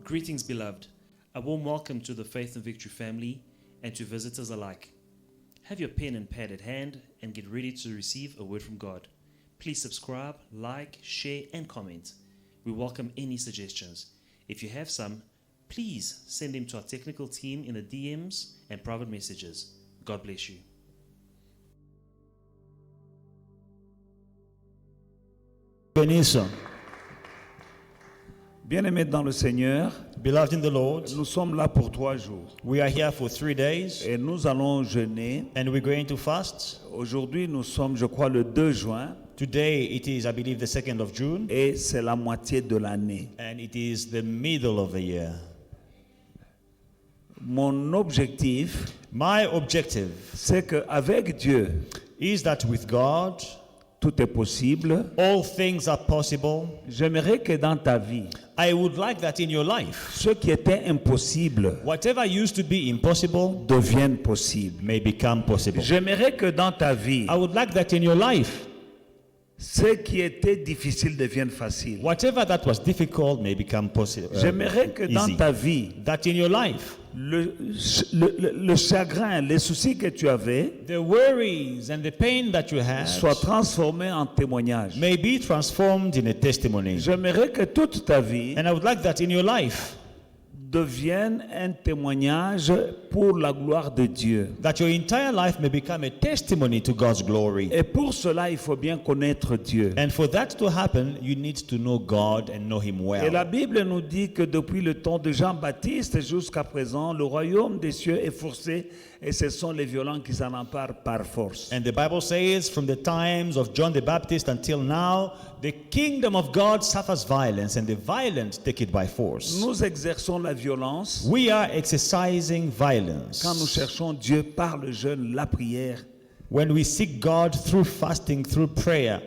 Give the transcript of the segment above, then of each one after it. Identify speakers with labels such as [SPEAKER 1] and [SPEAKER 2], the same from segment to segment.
[SPEAKER 1] Greetings, beloved. A warm welcome to the Faith and Victory family and to visitors alike. Have your pen and pad at hand and get ready to receive a word from God. Please subscribe, like, share, and comment. We welcome any suggestions. If you have some, please send them to our technical team in the DMs and private messages. God bless you.
[SPEAKER 2] Bénisse.
[SPEAKER 3] Bien-aimés dans le Seigneur,
[SPEAKER 2] Beloved in the Lord,
[SPEAKER 3] nous sommes là pour 3 jours
[SPEAKER 2] we are here for 3 days
[SPEAKER 3] et nous allons jeûner.
[SPEAKER 2] and we're going to fast.
[SPEAKER 3] Aujourd'hui, nous sommes, je crois, le 2 juin
[SPEAKER 2] Today it is, I believe, the 2nd of June
[SPEAKER 3] et c'est la moitié de l'année.
[SPEAKER 2] and it is the middle of the year.
[SPEAKER 3] Mon objectif,
[SPEAKER 2] My objective
[SPEAKER 3] c'est qu'avec Dieu,
[SPEAKER 2] is that with God,
[SPEAKER 3] tout est possible.
[SPEAKER 2] all things are possible.
[SPEAKER 3] J'aimerais que dans ta vie,
[SPEAKER 2] I would like that in your life,
[SPEAKER 3] ce qui était impossible
[SPEAKER 2] whatever used to be impossible
[SPEAKER 3] devienne possible.
[SPEAKER 2] may become possible.
[SPEAKER 3] J'aimerais que dans ta vie,
[SPEAKER 2] I would like that in your life,
[SPEAKER 3] ce qui était difficile devienne facile.
[SPEAKER 2] whatever that was difficult may become possible.
[SPEAKER 3] J'aimerais que dans
[SPEAKER 2] Easy.
[SPEAKER 3] ta vie,
[SPEAKER 2] That in your life,
[SPEAKER 3] le chagrin, les soucis que tu avais
[SPEAKER 2] the worries and the pain that you had
[SPEAKER 3] soient transformés en témoignages.
[SPEAKER 2] may be transformed in a testimony.
[SPEAKER 3] J'aimerais que toute ta vie
[SPEAKER 2] And I would like that in your life,
[SPEAKER 3] devienne un témoignage pour la gloire de Dieu.
[SPEAKER 2] that your entire life may become a testimony to God's glory.
[SPEAKER 3] Et pour cela, il faut bien connaître Dieu.
[SPEAKER 2] And for that to happen, you need to know God and know Him
[SPEAKER 3] Et la
[SPEAKER 2] well.
[SPEAKER 3] Bible nous dit que depuis le temps de Jean-Baptiste jusqu'à présent, le royaume des cieux est forcé et ce sont les violents qui s'en emparent par force.
[SPEAKER 2] And the Bible says, from the times of John the Baptist until now, the kingdom of God suffers violence, and the violent take it by force.
[SPEAKER 3] Nous exerçons la violence
[SPEAKER 2] We are exercising violence
[SPEAKER 3] quand nous cherchons Dieu par le jeûne, la prière,
[SPEAKER 2] when we seek God through fasting, through prayer,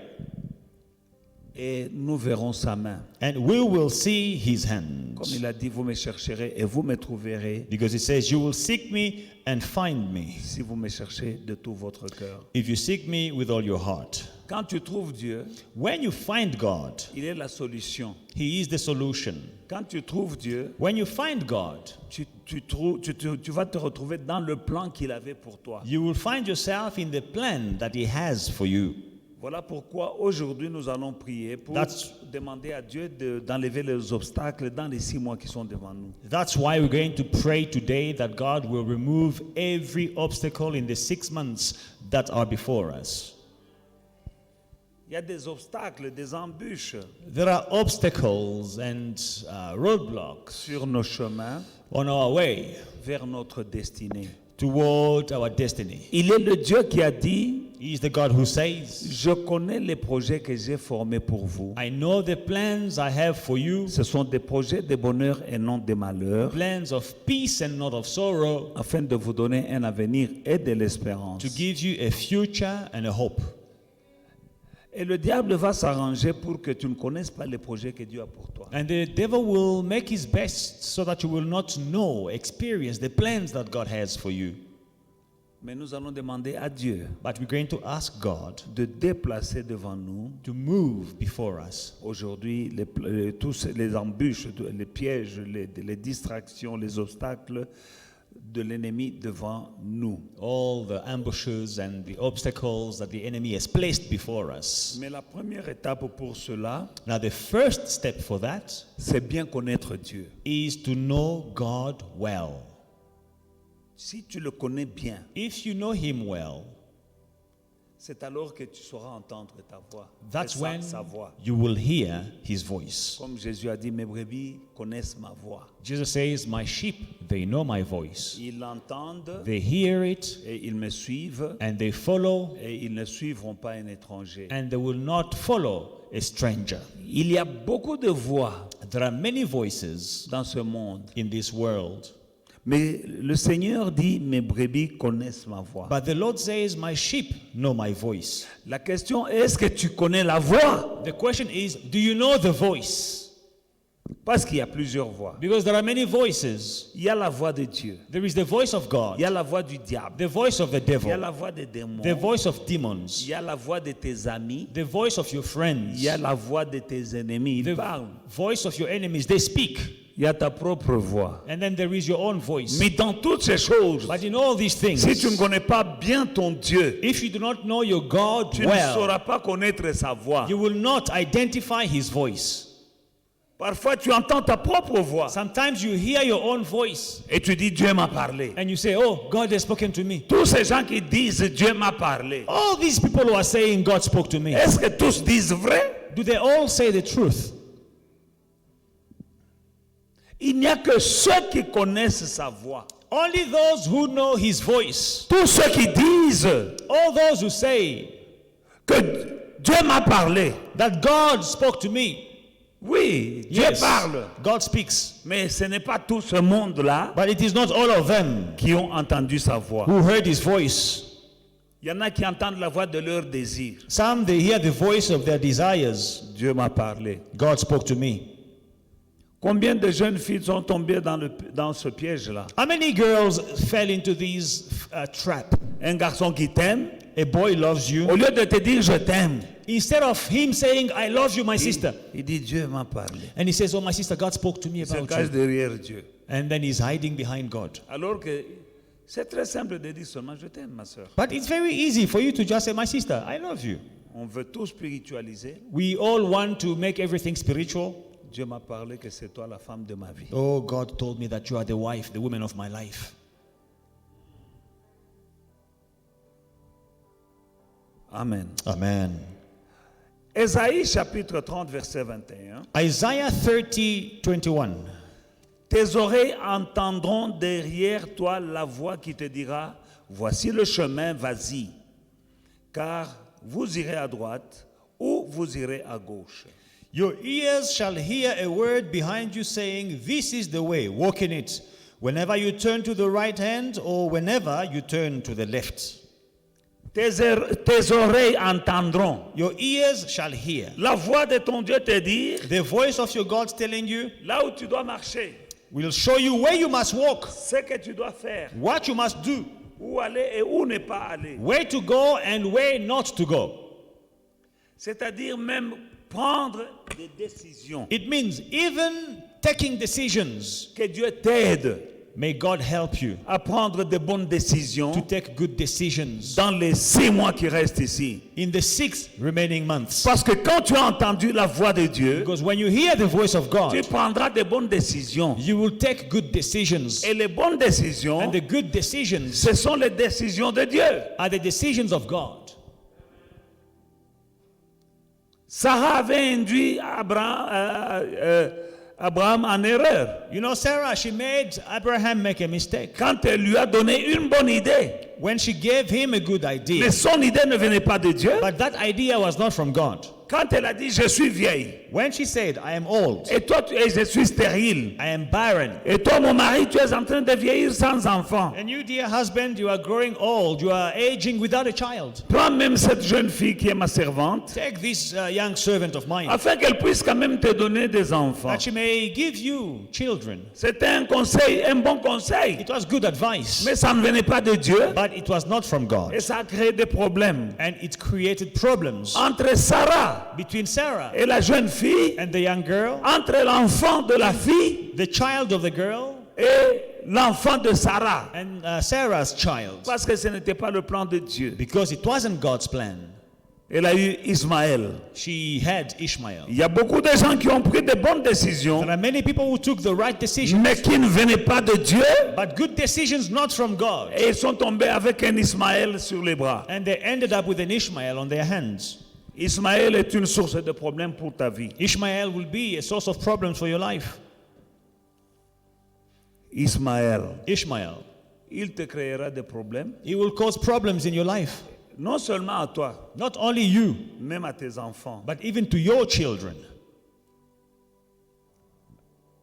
[SPEAKER 3] et nous verrons sa main.
[SPEAKER 2] and we will see His
[SPEAKER 3] Comme
[SPEAKER 2] hands.
[SPEAKER 3] il a dit, vous me chercherez et vous me trouverez
[SPEAKER 2] Because it says, you will seek me and find me
[SPEAKER 3] si vous me cherchez de tout votre cœur.
[SPEAKER 2] if you seek me with all your heart.
[SPEAKER 3] Quand tu trouves Dieu,
[SPEAKER 2] When you find God,
[SPEAKER 3] il est la solution.
[SPEAKER 2] He is the solution.
[SPEAKER 3] Quand tu trouves Dieu,
[SPEAKER 2] When you find God,
[SPEAKER 3] tu vas te retrouver dans le plan qu'il avait pour toi.
[SPEAKER 2] you will find yourself in the plan that He has for you.
[SPEAKER 3] Voilà pourquoi aujourd'hui nous allons prier pour
[SPEAKER 2] That's-
[SPEAKER 3] demander à Dieu d'enlever les obstacles dans les 6 mois qui sont devant nous.
[SPEAKER 2] That's why we're going to pray today that God will remove every obstacle in the 6 months that are before us.
[SPEAKER 3] Il y a des obstacles, des embûches
[SPEAKER 2] There are obstacles and roadblocks
[SPEAKER 3] sur nos chemins
[SPEAKER 2] on our way
[SPEAKER 3] vers notre destinée.
[SPEAKER 2] toward our destiny.
[SPEAKER 3] Il est le Dieu qui a dit,
[SPEAKER 2] He is the God who says,
[SPEAKER 3] je connais les projets que j'ai formés pour vous.
[SPEAKER 2] I know the plans I have for you,
[SPEAKER 3] Ce sont des projets de bonheur et non de malheur,
[SPEAKER 2] plans of peace and not of sorrow,
[SPEAKER 3] afin de vous donner un avenir et de l'espérance.
[SPEAKER 2] to give you a future and a hope.
[SPEAKER 3] Et le diable va s'arranger pour que tu ne connaisses pas les projets que Dieu a pour toi.
[SPEAKER 2] And the devil will make his best so that you will not know, experience the plans that God has for you.
[SPEAKER 3] Mais nous allons demander à Dieu
[SPEAKER 2] But we're going to ask God
[SPEAKER 3] de déplacer devant nous
[SPEAKER 2] to move before us
[SPEAKER 3] aujourd'hui tous les embûches, les pièges, les distractions, les obstacles de l'ennemi devant nous.
[SPEAKER 2] all the ambushes and the obstacles that the enemy has placed before us.
[SPEAKER 3] Mais la première étape pour cela,
[SPEAKER 2] Now, the first step for that
[SPEAKER 3] c'est bien connaître Dieu.
[SPEAKER 2] is to know God well.
[SPEAKER 3] Si tu le connais bien,
[SPEAKER 2] If you know Him well,
[SPEAKER 3] c'est alors que tu sauras entendre ta voix.
[SPEAKER 2] that's
[SPEAKER 3] Et
[SPEAKER 2] when
[SPEAKER 3] sa voix.
[SPEAKER 2] you will hear His voice.
[SPEAKER 3] Comme Jésus a dit, mes brebis connaissent ma voix.
[SPEAKER 2] Jesus says, my sheep, they know my voice.
[SPEAKER 3] Ils l'entendent
[SPEAKER 2] They hear it
[SPEAKER 3] et ils me suivent
[SPEAKER 2] and they follow,
[SPEAKER 3] et ils ne suivront pas un étranger.
[SPEAKER 2] and they will not follow a stranger.
[SPEAKER 3] Il y a beaucoup de voix
[SPEAKER 2] There are many voices
[SPEAKER 3] dans ce monde.
[SPEAKER 2] in this world,
[SPEAKER 3] Mais le Seigneur dit, mes brebis connaissent ma voix.
[SPEAKER 2] but the Lord says, my sheep know my voice.
[SPEAKER 3] La question est, est-ce que tu connais la voix?
[SPEAKER 2] The question is, do you know the voice?
[SPEAKER 3] Parce qu'il y a plusieurs voix.
[SPEAKER 2] Because there are many voices.
[SPEAKER 3] Il y a la voix de Dieu.
[SPEAKER 2] There is the voice of
[SPEAKER 3] Il
[SPEAKER 2] God,
[SPEAKER 3] y a la voix du diable.
[SPEAKER 2] the voice of the
[SPEAKER 3] Il y a
[SPEAKER 2] devil,
[SPEAKER 3] la voix des démons.
[SPEAKER 2] the voice of
[SPEAKER 3] Il
[SPEAKER 2] demons,
[SPEAKER 3] y a la voix de tes amis.
[SPEAKER 2] the voice of your friends,
[SPEAKER 3] Il y a la voix de tes ennemis. Ils
[SPEAKER 2] the
[SPEAKER 3] parlent.
[SPEAKER 2] voice of your enemies. They speak.
[SPEAKER 3] il y a ta propre voix.
[SPEAKER 2] and then there is your own voice.
[SPEAKER 3] Mais dans toutes ces choses,
[SPEAKER 2] But in all these things,
[SPEAKER 3] si tu ne connais pas bien ton Dieu,
[SPEAKER 2] if you do not know your God
[SPEAKER 3] tu ne
[SPEAKER 2] well,
[SPEAKER 3] sauras pas connaître sa voix.
[SPEAKER 2] you will not identify his voice.
[SPEAKER 3] Parfois, tu entends ta propre voix
[SPEAKER 2] Sometimes you hear your own voice
[SPEAKER 3] et tu dis Dieu m'a parlé.
[SPEAKER 2] and you say, oh, God has spoken to me.
[SPEAKER 3] Tous ces gens qui disent Dieu m'a parlé,
[SPEAKER 2] All these people who are saying God spoke to me,
[SPEAKER 3] est-ce que tous disent vrai?
[SPEAKER 2] do they all say the truth?
[SPEAKER 3] Il n'y a que ceux qui connaissent sa voix.
[SPEAKER 2] Only those who know his voice,
[SPEAKER 3] Tous ceux qui disent
[SPEAKER 2] all those who say
[SPEAKER 3] que Dieu m'a parlé.
[SPEAKER 2] that God spoke to me.
[SPEAKER 3] Oui, Dieu
[SPEAKER 2] Yes,
[SPEAKER 3] parle.
[SPEAKER 2] God speaks.
[SPEAKER 3] Mais ce n'est pas tout ce monde-là
[SPEAKER 2] But it is not all of them
[SPEAKER 3] qui ont entendu sa voix.
[SPEAKER 2] who heard his voice.
[SPEAKER 3] Il y en a qui entendent la voix de leur désir.
[SPEAKER 2] Some, they hear the voice of their desires.
[SPEAKER 3] Dieu m'a parlé.
[SPEAKER 2] God spoke to me.
[SPEAKER 3] Combien de jeunes filles sont tombées dans ce piège-là?
[SPEAKER 2] How many girls fell into these trap?
[SPEAKER 3] Un garçon qui t'aime,
[SPEAKER 2] A boy loves you.
[SPEAKER 3] au lieu de te dire je t'aime,
[SPEAKER 2] Instead of him saying, I love you, my sister,
[SPEAKER 3] il dit Dieu m'a parlé.
[SPEAKER 2] and he says, oh, my sister, God spoke to me
[SPEAKER 3] Il se
[SPEAKER 2] about
[SPEAKER 3] cache
[SPEAKER 2] you.
[SPEAKER 3] derrière Dieu.
[SPEAKER 2] And then he's hiding behind God.
[SPEAKER 3] Alors que c'est très simple de dire seulement je t'aime, ma soeur.
[SPEAKER 2] But it's very easy for you to just say, my sister, I love you.
[SPEAKER 3] On veut tout spiritualiser.
[SPEAKER 2] We all want to make everything spiritual.
[SPEAKER 3] Dieu m'a parlé que c'est toi la femme de ma vie.
[SPEAKER 2] Oh, God told me that you are the wife, the woman of my life.
[SPEAKER 3] Amen.
[SPEAKER 2] Amen.
[SPEAKER 3] Ésaïe chapitre 30 verset 21.
[SPEAKER 2] Isaiah 30:21.
[SPEAKER 3] Tes oreilles entendront derrière toi la voix qui te dira, voici le chemin, vas-y, car vous irez à droite ou vous irez à gauche.
[SPEAKER 2] Your ears shall hear a word behind you saying, this is the way, walk in it. Whenever you turn to the right hand or whenever you turn to the left.
[SPEAKER 3] Tes oreilles entendront
[SPEAKER 2] Your ears shall hear.
[SPEAKER 3] la voix de ton Dieu te dire,
[SPEAKER 2] The voice of your God telling you
[SPEAKER 3] là où tu dois marcher,
[SPEAKER 2] will show you where you must walk,
[SPEAKER 3] ce que tu dois faire,
[SPEAKER 2] what you must do,
[SPEAKER 3] où aller et où ne pas aller.
[SPEAKER 2] where to go and where not to go.
[SPEAKER 3] C'est-à-dire même prendre des décisions.
[SPEAKER 2] It means even taking decisions.
[SPEAKER 3] Que Dieu t'aide
[SPEAKER 2] May God help you
[SPEAKER 3] à prendre de bonnes
[SPEAKER 2] to
[SPEAKER 3] décisions
[SPEAKER 2] take good decisions
[SPEAKER 3] dans les 6 mois qui restent ici.
[SPEAKER 2] in the 6 remaining months.
[SPEAKER 3] Parce que quand tu as entendu la voix de Dieu,
[SPEAKER 2] Because when you hear the voice of
[SPEAKER 3] tu
[SPEAKER 2] God,
[SPEAKER 3] prendras de bonnes décisions.
[SPEAKER 2] you will take good decisions.
[SPEAKER 3] Et les bonnes décisions,
[SPEAKER 2] And the good decisions
[SPEAKER 3] ce sont les décisions de Dieu.
[SPEAKER 2] are the decisions of God.
[SPEAKER 3] Sarah avait induit Abraham en erreur
[SPEAKER 2] You know, Sarah, she made Abraham make a mistake
[SPEAKER 3] quand elle lui a donné une bonne idée.
[SPEAKER 2] when she gave him a good idea.
[SPEAKER 3] Mais son idée ne venait pas de Dieu.
[SPEAKER 2] But that idea was not from God.
[SPEAKER 3] Quand elle a dit je suis vieille
[SPEAKER 2] When she said, I am old,
[SPEAKER 3] et toi je suis stérile
[SPEAKER 2] I am barren,
[SPEAKER 3] et toi mon mari tu es en train de vieillir sans enfant.
[SPEAKER 2] and you, dear husband, you are growing old, you are aging without a child.
[SPEAKER 3] Prends même cette jeune fille qui est ma servante
[SPEAKER 2] Take this young servant of mine,
[SPEAKER 3] afin qu'elle puisse quand même te donner des enfants.
[SPEAKER 2] that she may give you children.
[SPEAKER 3] C'était un conseil, un bon conseil,
[SPEAKER 2] It was good advice,
[SPEAKER 3] mais ça ne venait pas de Dieu
[SPEAKER 2] but it was not from God.
[SPEAKER 3] et ça a créé des problèmes
[SPEAKER 2] And it created problems
[SPEAKER 3] entre Sarah
[SPEAKER 2] between Sarah
[SPEAKER 3] et la jeune fille,
[SPEAKER 2] and the young girl,
[SPEAKER 3] entre l'enfant de la fille
[SPEAKER 2] the child of the girl,
[SPEAKER 3] et l'enfant de Sarah,
[SPEAKER 2] and Sarah's child.
[SPEAKER 3] parce que ce n'était pas le plan de Dieu.
[SPEAKER 2] Because it wasn't God's plan.
[SPEAKER 3] Elle a eu Ismaël.
[SPEAKER 2] She had Ishmael.
[SPEAKER 3] Il y a beaucoup de gens qui ont pris de bonnes décisions,
[SPEAKER 2] There are many people who took the right decision,
[SPEAKER 3] mais qui ne venaient pas de Dieu,
[SPEAKER 2] but good decisions not from God.
[SPEAKER 3] et ils sont tombés avec un Ismaël sur les bras.
[SPEAKER 2] And they ended up with an Ishmael on their hands.
[SPEAKER 3] Ismaël est une source de problèmes pour ta vie.
[SPEAKER 2] Ishmael will be a source of problems for your life.
[SPEAKER 3] Ismaël,
[SPEAKER 2] Ishmael.
[SPEAKER 3] il te créera des problèmes,
[SPEAKER 2] He will cause problems in your life.
[SPEAKER 3] non seulement à toi,
[SPEAKER 2] Not only you,
[SPEAKER 3] même à tes enfants,
[SPEAKER 2] but even to your children.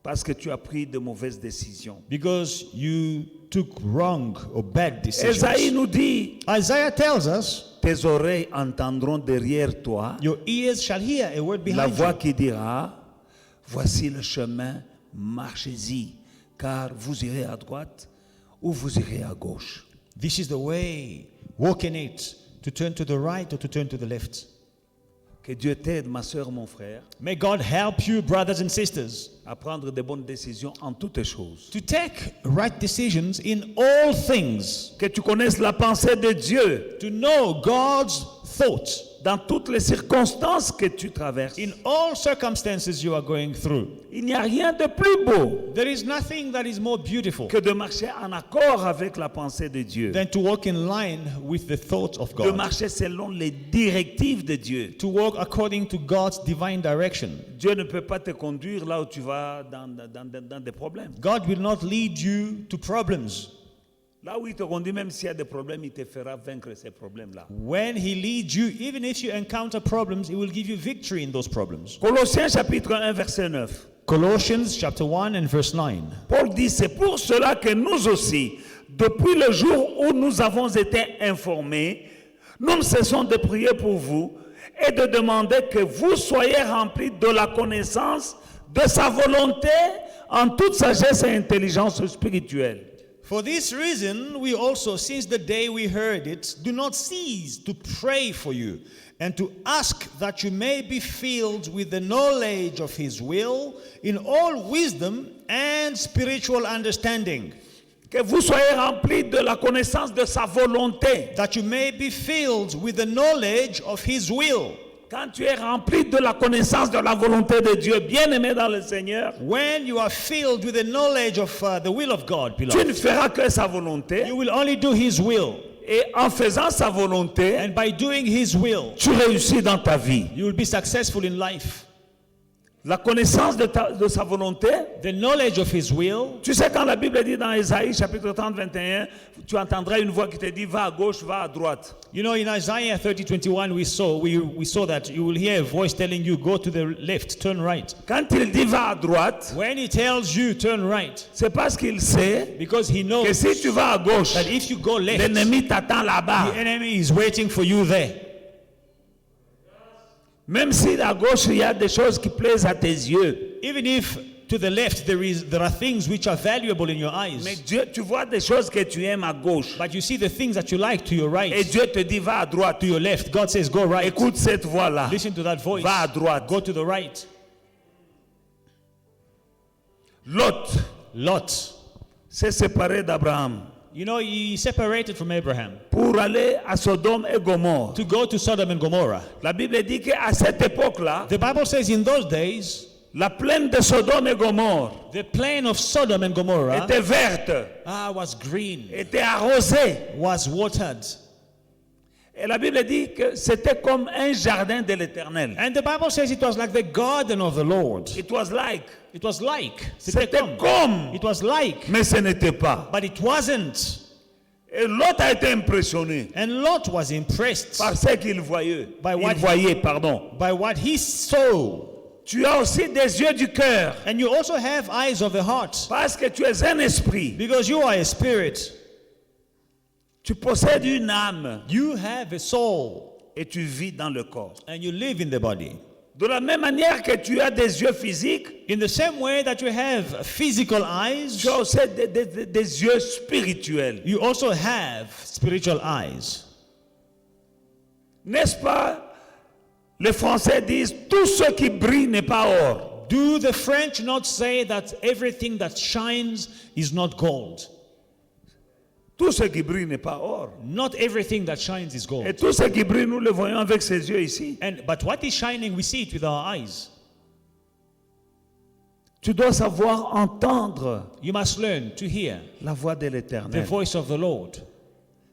[SPEAKER 3] parce que tu as pris de mauvaises décisions.
[SPEAKER 2] Because you took wrong or bad
[SPEAKER 3] Esaïe
[SPEAKER 2] decisions.
[SPEAKER 3] nous dit,
[SPEAKER 2] Isaiah tells us,
[SPEAKER 3] tes oreilles entendront derrière toi
[SPEAKER 2] your ears shall hear a word
[SPEAKER 3] la
[SPEAKER 2] behind
[SPEAKER 3] voix
[SPEAKER 2] you.
[SPEAKER 3] qui dira, voici le chemin, marchez-y, car vous irez à droite ou vous irez à gauche.
[SPEAKER 2] This is the way, walk in it, to turn to the right or to turn to the left.
[SPEAKER 3] Que Dieu t'aide, ma soeur, mon frère,
[SPEAKER 2] May God help you, brothers and sisters,
[SPEAKER 3] à prendre de bonnes décisions en toutes choses.
[SPEAKER 2] to take right decisions in all things,
[SPEAKER 3] Que tu connaisses la pensée de Dieu
[SPEAKER 2] to know God's thoughts
[SPEAKER 3] dans toutes les circonstances que tu traverses.
[SPEAKER 2] in all circumstances you are going through.
[SPEAKER 3] Il n'y a rien de plus beau
[SPEAKER 2] There is nothing that is more beautiful
[SPEAKER 3] que de marcher en accord avec la pensée de Dieu,
[SPEAKER 2] than to walk in line with the thoughts of
[SPEAKER 3] de
[SPEAKER 2] God,
[SPEAKER 3] marcher selon les directives de Dieu.
[SPEAKER 2] to walk according to God's divine direction.
[SPEAKER 3] Dieu ne peut pas te conduire là où tu vas dans des problèmes.
[SPEAKER 2] God will not lead you to problems.
[SPEAKER 3] Là où il te conduit, même s'il y a des problèmes, il te fera vaincre ces problèmes-là.
[SPEAKER 2] When he leads you, even if you encounter problems, he will give you victory in those problems.
[SPEAKER 3] Colossiens chapitre 1, verset 9.
[SPEAKER 2] Colossians chapter 1 and verse 9.
[SPEAKER 3] Paul dit, c'est pour cela que nous aussi, depuis le jour où nous avons été informés, nous ne cessons de prier pour vous et de demander que vous soyez remplis de la connaissance de sa volonté en toute sagesse et intelligence spirituelle.
[SPEAKER 2] For this reason, we also, since the day we heard it, do not cease to pray for you and to ask that you may be filled with the knowledge of his will in all wisdom and spiritual understanding.
[SPEAKER 3] Que vous soyez remplis de la connaissance de sa volonté.
[SPEAKER 2] That you may be filled with the knowledge of his will.
[SPEAKER 3] Quand tu es rempli de la connaissance de la volonté de Dieu, bien-aimé dans le Seigneur,
[SPEAKER 2] When you are filled with the knowledge of the will of God,
[SPEAKER 3] tu ne
[SPEAKER 2] beloved,
[SPEAKER 3] feras que sa volonté.
[SPEAKER 2] you will only do his will.
[SPEAKER 3] Et en faisant sa volonté,
[SPEAKER 2] And by doing his will,
[SPEAKER 3] tu réussis dans ta vie.
[SPEAKER 2] you will be successful in life.
[SPEAKER 3] La connaissance de sa volonté.
[SPEAKER 2] The knowledge of his will.
[SPEAKER 3] Tu sais, quand la Bible dit dans Isaïe chapitre 30, 21, tu entendras une voix qui te dit va à gauche, va à droite.
[SPEAKER 2] You know, in Isaiah 30:21, we saw that you will hear a voice telling you, go to the left, turn right.
[SPEAKER 3] Quand il dit va à droite,
[SPEAKER 2] When he tells you turn right,
[SPEAKER 3] c'est parce qu'il sait
[SPEAKER 2] because he
[SPEAKER 3] que
[SPEAKER 2] knows
[SPEAKER 3] si tu vas à gauche,
[SPEAKER 2] that if you go left,
[SPEAKER 3] l'ennemi t'attend là-bas.
[SPEAKER 2] the enemy is waiting for you there.
[SPEAKER 3] Même si à gauche, il y a des choses qui plaisent à tes yeux.
[SPEAKER 2] Even if to the left there are things which are valuable in your eyes,
[SPEAKER 3] Mais Dieu, tu vois des choses que tu aimes à gauche.
[SPEAKER 2] but you see the things that you like to your
[SPEAKER 3] Et
[SPEAKER 2] right,
[SPEAKER 3] Dieu te dit va à droite.
[SPEAKER 2] to your left. God says go right.
[SPEAKER 3] Écoute cette voix-là.
[SPEAKER 2] Listen to that voice.
[SPEAKER 3] Va à droite.
[SPEAKER 2] Go to the right.
[SPEAKER 3] Lot
[SPEAKER 2] Lot,
[SPEAKER 3] s'est séparé d'Abraham
[SPEAKER 2] you know, he separated from Abraham
[SPEAKER 3] pour aller à Sodome et Gomorrhe.
[SPEAKER 2] to go to Sodom and Gomorrah.
[SPEAKER 3] La Bible dit qu'à cette époque-là,
[SPEAKER 2] The Bible says in those days,
[SPEAKER 3] la plaine de Sodome et Gomorrhe
[SPEAKER 2] the plain of Sodom and Gomorrah
[SPEAKER 3] était verte,
[SPEAKER 2] was green,
[SPEAKER 3] était arrosée.
[SPEAKER 2] was watered.
[SPEAKER 3] Et la Bible dit que c'était comme un jardin de l'Éternel.
[SPEAKER 2] And the Bible says it was like the garden of the Lord.
[SPEAKER 3] It was like.
[SPEAKER 2] It was like.
[SPEAKER 3] C'était comme.
[SPEAKER 2] It was like.
[SPEAKER 3] Mais ce n'était pas.
[SPEAKER 2] But it wasn't.
[SPEAKER 3] Et Lot a été impressionné
[SPEAKER 2] And Lot was impressed
[SPEAKER 3] par ce qu'il voyait.
[SPEAKER 2] By what-
[SPEAKER 3] Il voyait, pardon.
[SPEAKER 2] by what he saw.
[SPEAKER 3] Tu as aussi des yeux du cœur.
[SPEAKER 2] And you also have eyes of the heart.
[SPEAKER 3] Parce que tu es un esprit.
[SPEAKER 2] Because you are a spirit.
[SPEAKER 3] Tu possèdes une âme.
[SPEAKER 2] You have a soul.
[SPEAKER 3] Et tu vis dans le corps.
[SPEAKER 2] And you live in the body.
[SPEAKER 3] De la même manière que tu as des yeux physiques,
[SPEAKER 2] In the same way that you have physical eyes,
[SPEAKER 3] tu as aussi des yeux spirituels.
[SPEAKER 2] you also have spiritual eyes.
[SPEAKER 3] N'est-ce pas? Les Français disent tout ce qui brille n'est pas or.
[SPEAKER 2] Do the French not say that everything that shines is not gold?
[SPEAKER 3] Tout ce qui brille n'est pas or.
[SPEAKER 2] Not everything that shines is
[SPEAKER 3] Et
[SPEAKER 2] gold.
[SPEAKER 3] tout ce qui brille, nous le voyons avec ses yeux ici.
[SPEAKER 2] But what is shining, we see it with our eyes.
[SPEAKER 3] Tu dois savoir entendre
[SPEAKER 2] You must learn to hear
[SPEAKER 3] la voix de
[SPEAKER 2] the
[SPEAKER 3] l'Éternel
[SPEAKER 2] voice of the Lord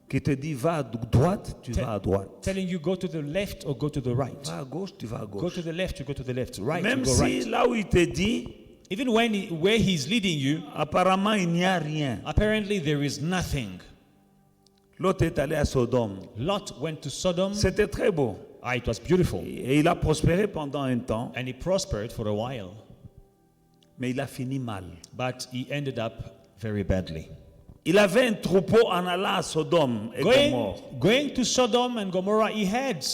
[SPEAKER 3] qui te dit va à droite, tu vas à droite.
[SPEAKER 2] telling you go to the left or go to the right.
[SPEAKER 3] Va à gauche, tu vas à
[SPEAKER 2] Go
[SPEAKER 3] gauche.
[SPEAKER 2] to the left, you go to the left. Right, you
[SPEAKER 3] Même
[SPEAKER 2] go
[SPEAKER 3] si
[SPEAKER 2] right.
[SPEAKER 3] là où il te dit,
[SPEAKER 2] Even where he's leading you,
[SPEAKER 3] apparemment il n'y a rien.
[SPEAKER 2] apparently there is nothing.
[SPEAKER 3] L'autre est allé à Sodome.
[SPEAKER 2] Lot went to Sodom.
[SPEAKER 3] C'était très beau.
[SPEAKER 2] It was beautiful.
[SPEAKER 3] Et il a prospéré pendant un temps,
[SPEAKER 2] And he prospered for a while.
[SPEAKER 3] mais il a fini mal.
[SPEAKER 2] But he ended up very badly.
[SPEAKER 3] Il avait un troupeau en allant à Sodome et Gomorrhe.
[SPEAKER 2] Going to Sodom and Gomorrah, he had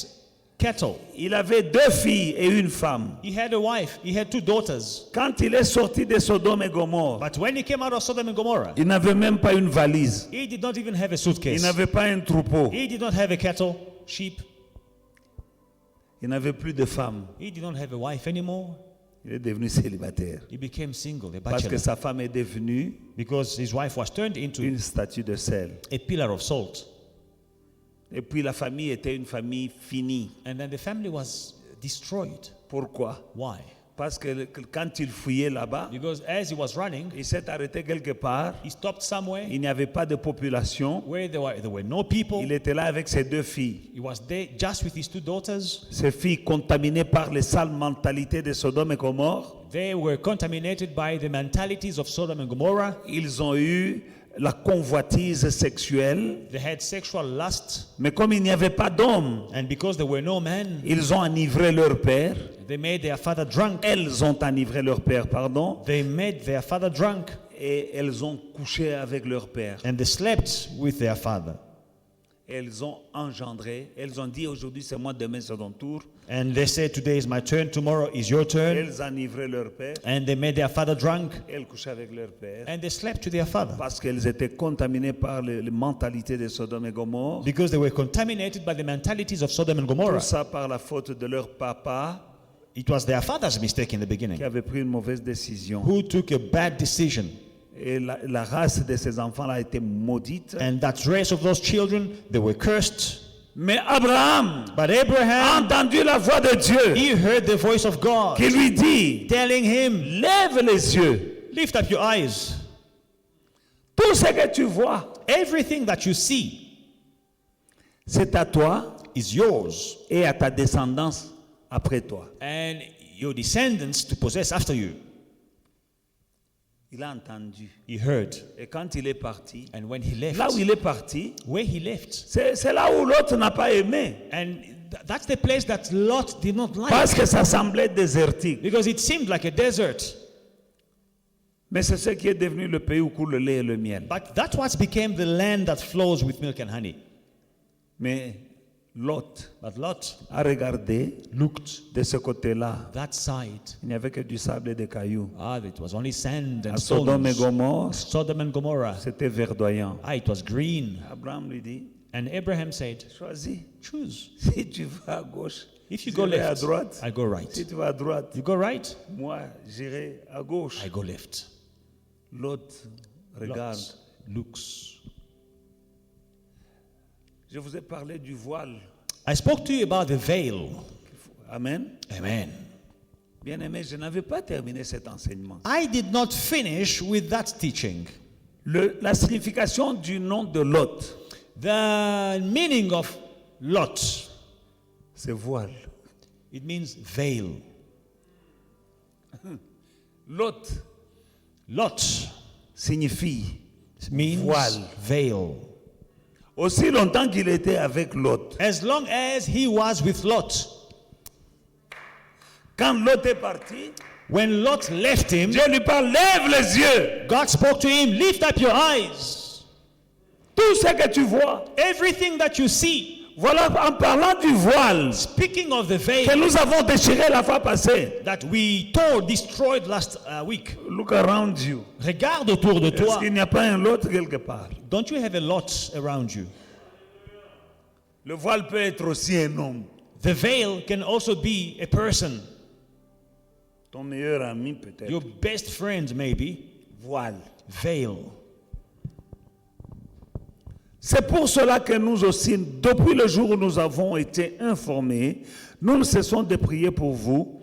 [SPEAKER 2] cattle.
[SPEAKER 3] Il avait 2 filles et une femme.
[SPEAKER 2] He had a wife. He had 2 daughters.
[SPEAKER 3] Quand il est sorti de Sodome et Gomorrhe,
[SPEAKER 2] But when he came out of Sodom and Gomorrah,
[SPEAKER 3] il n'avait même pas une valise.
[SPEAKER 2] he did not even have a
[SPEAKER 3] Il
[SPEAKER 2] suitcase.
[SPEAKER 3] n'avait pas un troupeau.
[SPEAKER 2] He did not have a cattle, sheep.
[SPEAKER 3] Il n'avait plus de femme.
[SPEAKER 2] He did not have a wife anymore.
[SPEAKER 3] Il est devenu célibataire.
[SPEAKER 2] He became single, a
[SPEAKER 3] Parce que
[SPEAKER 2] bachelor,
[SPEAKER 3] sa femme est devenue
[SPEAKER 2] because his wife was turned into
[SPEAKER 3] une statue de sel.
[SPEAKER 2] a pillar of salt.
[SPEAKER 3] Et puis la famille était une famille finie.
[SPEAKER 2] And then the family was destroyed.
[SPEAKER 3] Pourquoi?
[SPEAKER 2] Why?
[SPEAKER 3] Parce que quand il fouillait là-bas,
[SPEAKER 2] Because as he was running,
[SPEAKER 3] il s'est arrêté quelque part.
[SPEAKER 2] he stopped somewhere
[SPEAKER 3] Il n'y avait pas de population.
[SPEAKER 2] where there were no people.
[SPEAKER 3] Il était là avec ses deux filles.
[SPEAKER 2] He was there just with his two daughters.
[SPEAKER 3] Ces filles contaminées par les sales mentalités de Sodome et Gomorrhe.
[SPEAKER 2] They were contaminated by the mentalities of Sodom and Gomorrah.
[SPEAKER 3] Ils ont eu la convoitise sexuelle.
[SPEAKER 2] They had sexual lust.
[SPEAKER 3] Mais comme il n'y avait pas d'hommes,
[SPEAKER 2] And because there were no men,
[SPEAKER 3] ils ont enivré leur père.
[SPEAKER 2] they made their father drunk.
[SPEAKER 3] Elles ont enivré leur père, pardon.
[SPEAKER 2] They made their father drunk.
[SPEAKER 3] Et elles ont couché avec leur père.
[SPEAKER 2] And they slept with their father.
[SPEAKER 3] Elles ont engendré. Elles ont dit aujourd'hui c'est moi, demain c'est ton tour.
[SPEAKER 2] And they said, today is my turn, tomorrow is your turn.
[SPEAKER 3] Elles enivraient leur père.
[SPEAKER 2] And they made their father drunk.
[SPEAKER 3] Elles couchaient avec leur père.
[SPEAKER 2] And they slept with their father.
[SPEAKER 3] Parce qu'elles étaient contaminées par les mentalités de Sodome et Gomorre.
[SPEAKER 2] Because they were contaminated by the mentalities of Sodom and
[SPEAKER 3] Tout
[SPEAKER 2] Gomorrah.
[SPEAKER 3] ça par la faute de leur papa
[SPEAKER 2] It was their father's mistake in the
[SPEAKER 3] qui
[SPEAKER 2] beginning,
[SPEAKER 3] avait pris une mauvaise décision.
[SPEAKER 2] who took a bad decision.
[SPEAKER 3] Et la race de ces enfants-là a été maudite.
[SPEAKER 2] And that race of those children, they were cursed.
[SPEAKER 3] Mais Abraham
[SPEAKER 2] But
[SPEAKER 3] a
[SPEAKER 2] Abraham,
[SPEAKER 3] entendu la voix de Dieu
[SPEAKER 2] he heard the voice of God
[SPEAKER 3] qui lui dit,
[SPEAKER 2] telling him,
[SPEAKER 3] lève les yeux.
[SPEAKER 2] lift up your eyes.
[SPEAKER 3] Tout ce que tu vois,
[SPEAKER 2] Everything that you see
[SPEAKER 3] c'est à toi
[SPEAKER 2] is yours,
[SPEAKER 3] et à ta descendance après toi.
[SPEAKER 2] and your descendants to possess after you.
[SPEAKER 3] Il a entendu.
[SPEAKER 2] He heard.
[SPEAKER 3] Et quand il est parti,
[SPEAKER 2] And when he left,
[SPEAKER 3] là où il est parti,
[SPEAKER 2] where he left,
[SPEAKER 3] c'est là où l'autre n'a pas aimé.
[SPEAKER 2] and that's the place that Lot did not like,
[SPEAKER 3] Parce que ça semblait désertique.
[SPEAKER 2] because it seemed like a desert.
[SPEAKER 3] Mais c'est ce qui est devenu le pays où coule le lait et le miel.
[SPEAKER 2] But that's what became the land that flows with milk and honey.
[SPEAKER 3] Mais Lot
[SPEAKER 2] But Lot
[SPEAKER 3] a regardé
[SPEAKER 2] looked
[SPEAKER 3] de ce côté-là.
[SPEAKER 2] that side.
[SPEAKER 3] Il n'y avait que du sable et des cailloux.
[SPEAKER 2] It was only sand
[SPEAKER 3] À
[SPEAKER 2] and
[SPEAKER 3] Sodome et
[SPEAKER 2] stones.
[SPEAKER 3] Gomorre,
[SPEAKER 2] Sodom and Gomorrah.
[SPEAKER 3] c'était verdoyant.
[SPEAKER 2] It was green.
[SPEAKER 3] Abraham lui dit,
[SPEAKER 2] And Abraham said,
[SPEAKER 3] choisis.
[SPEAKER 2] choose.
[SPEAKER 3] Si tu vas à gauche,
[SPEAKER 2] If you go
[SPEAKER 3] j'irai à
[SPEAKER 2] left,
[SPEAKER 3] droite.
[SPEAKER 2] I go right.
[SPEAKER 3] Si tu vas à droite,
[SPEAKER 2] You go right,
[SPEAKER 3] moi, j'irai à gauche.
[SPEAKER 2] I go left.
[SPEAKER 3] L'autre regarde.
[SPEAKER 2] Lot looks.
[SPEAKER 3] Je vous ai parlé du voile.
[SPEAKER 2] I spoke to you about the veil.
[SPEAKER 3] Amen.
[SPEAKER 2] Amen.
[SPEAKER 3] Bien-aimé, je n'avais pas terminé cet enseignement.
[SPEAKER 2] I did not finish with that teaching.
[SPEAKER 3] La signification du nom de Lot,
[SPEAKER 2] The meaning of Lot,
[SPEAKER 3] c'est voile.
[SPEAKER 2] it means veil.
[SPEAKER 3] Lot
[SPEAKER 2] Lot
[SPEAKER 3] signifie
[SPEAKER 2] means
[SPEAKER 3] voile.
[SPEAKER 2] veil.
[SPEAKER 3] Aussi longtemps qu'il était avec Lot.
[SPEAKER 2] As long as he was with Lot.
[SPEAKER 3] Quand Lot est parti,
[SPEAKER 2] When Lot left him,
[SPEAKER 3] Dieu lui parle, lève les yeux.
[SPEAKER 2] God spoke to him, lift up your eyes.
[SPEAKER 3] Tout ce que tu vois.
[SPEAKER 2] Everything that you see.
[SPEAKER 3] Voilà, en parlant du voile
[SPEAKER 2] Speaking of the veil
[SPEAKER 3] que nous avons déchiré la fois passée.
[SPEAKER 2] that we destroyed last week.
[SPEAKER 3] Look around you.
[SPEAKER 2] Regarde autour de
[SPEAKER 3] Est-ce
[SPEAKER 2] toi.
[SPEAKER 3] qu'il n'y a pas un Lot quelque part?
[SPEAKER 2] Don't you have a lot around you?
[SPEAKER 3] Le voile peut être aussi un homme.
[SPEAKER 2] The veil can also be a person.
[SPEAKER 3] Ton meilleur ami peut-être.
[SPEAKER 2] Your best friend, maybe.
[SPEAKER 3] Voile.
[SPEAKER 2] Veil.
[SPEAKER 3] C'est pour cela que nous aussi, depuis le jour où nous avons été informés, nous ne cessons de prier pour vous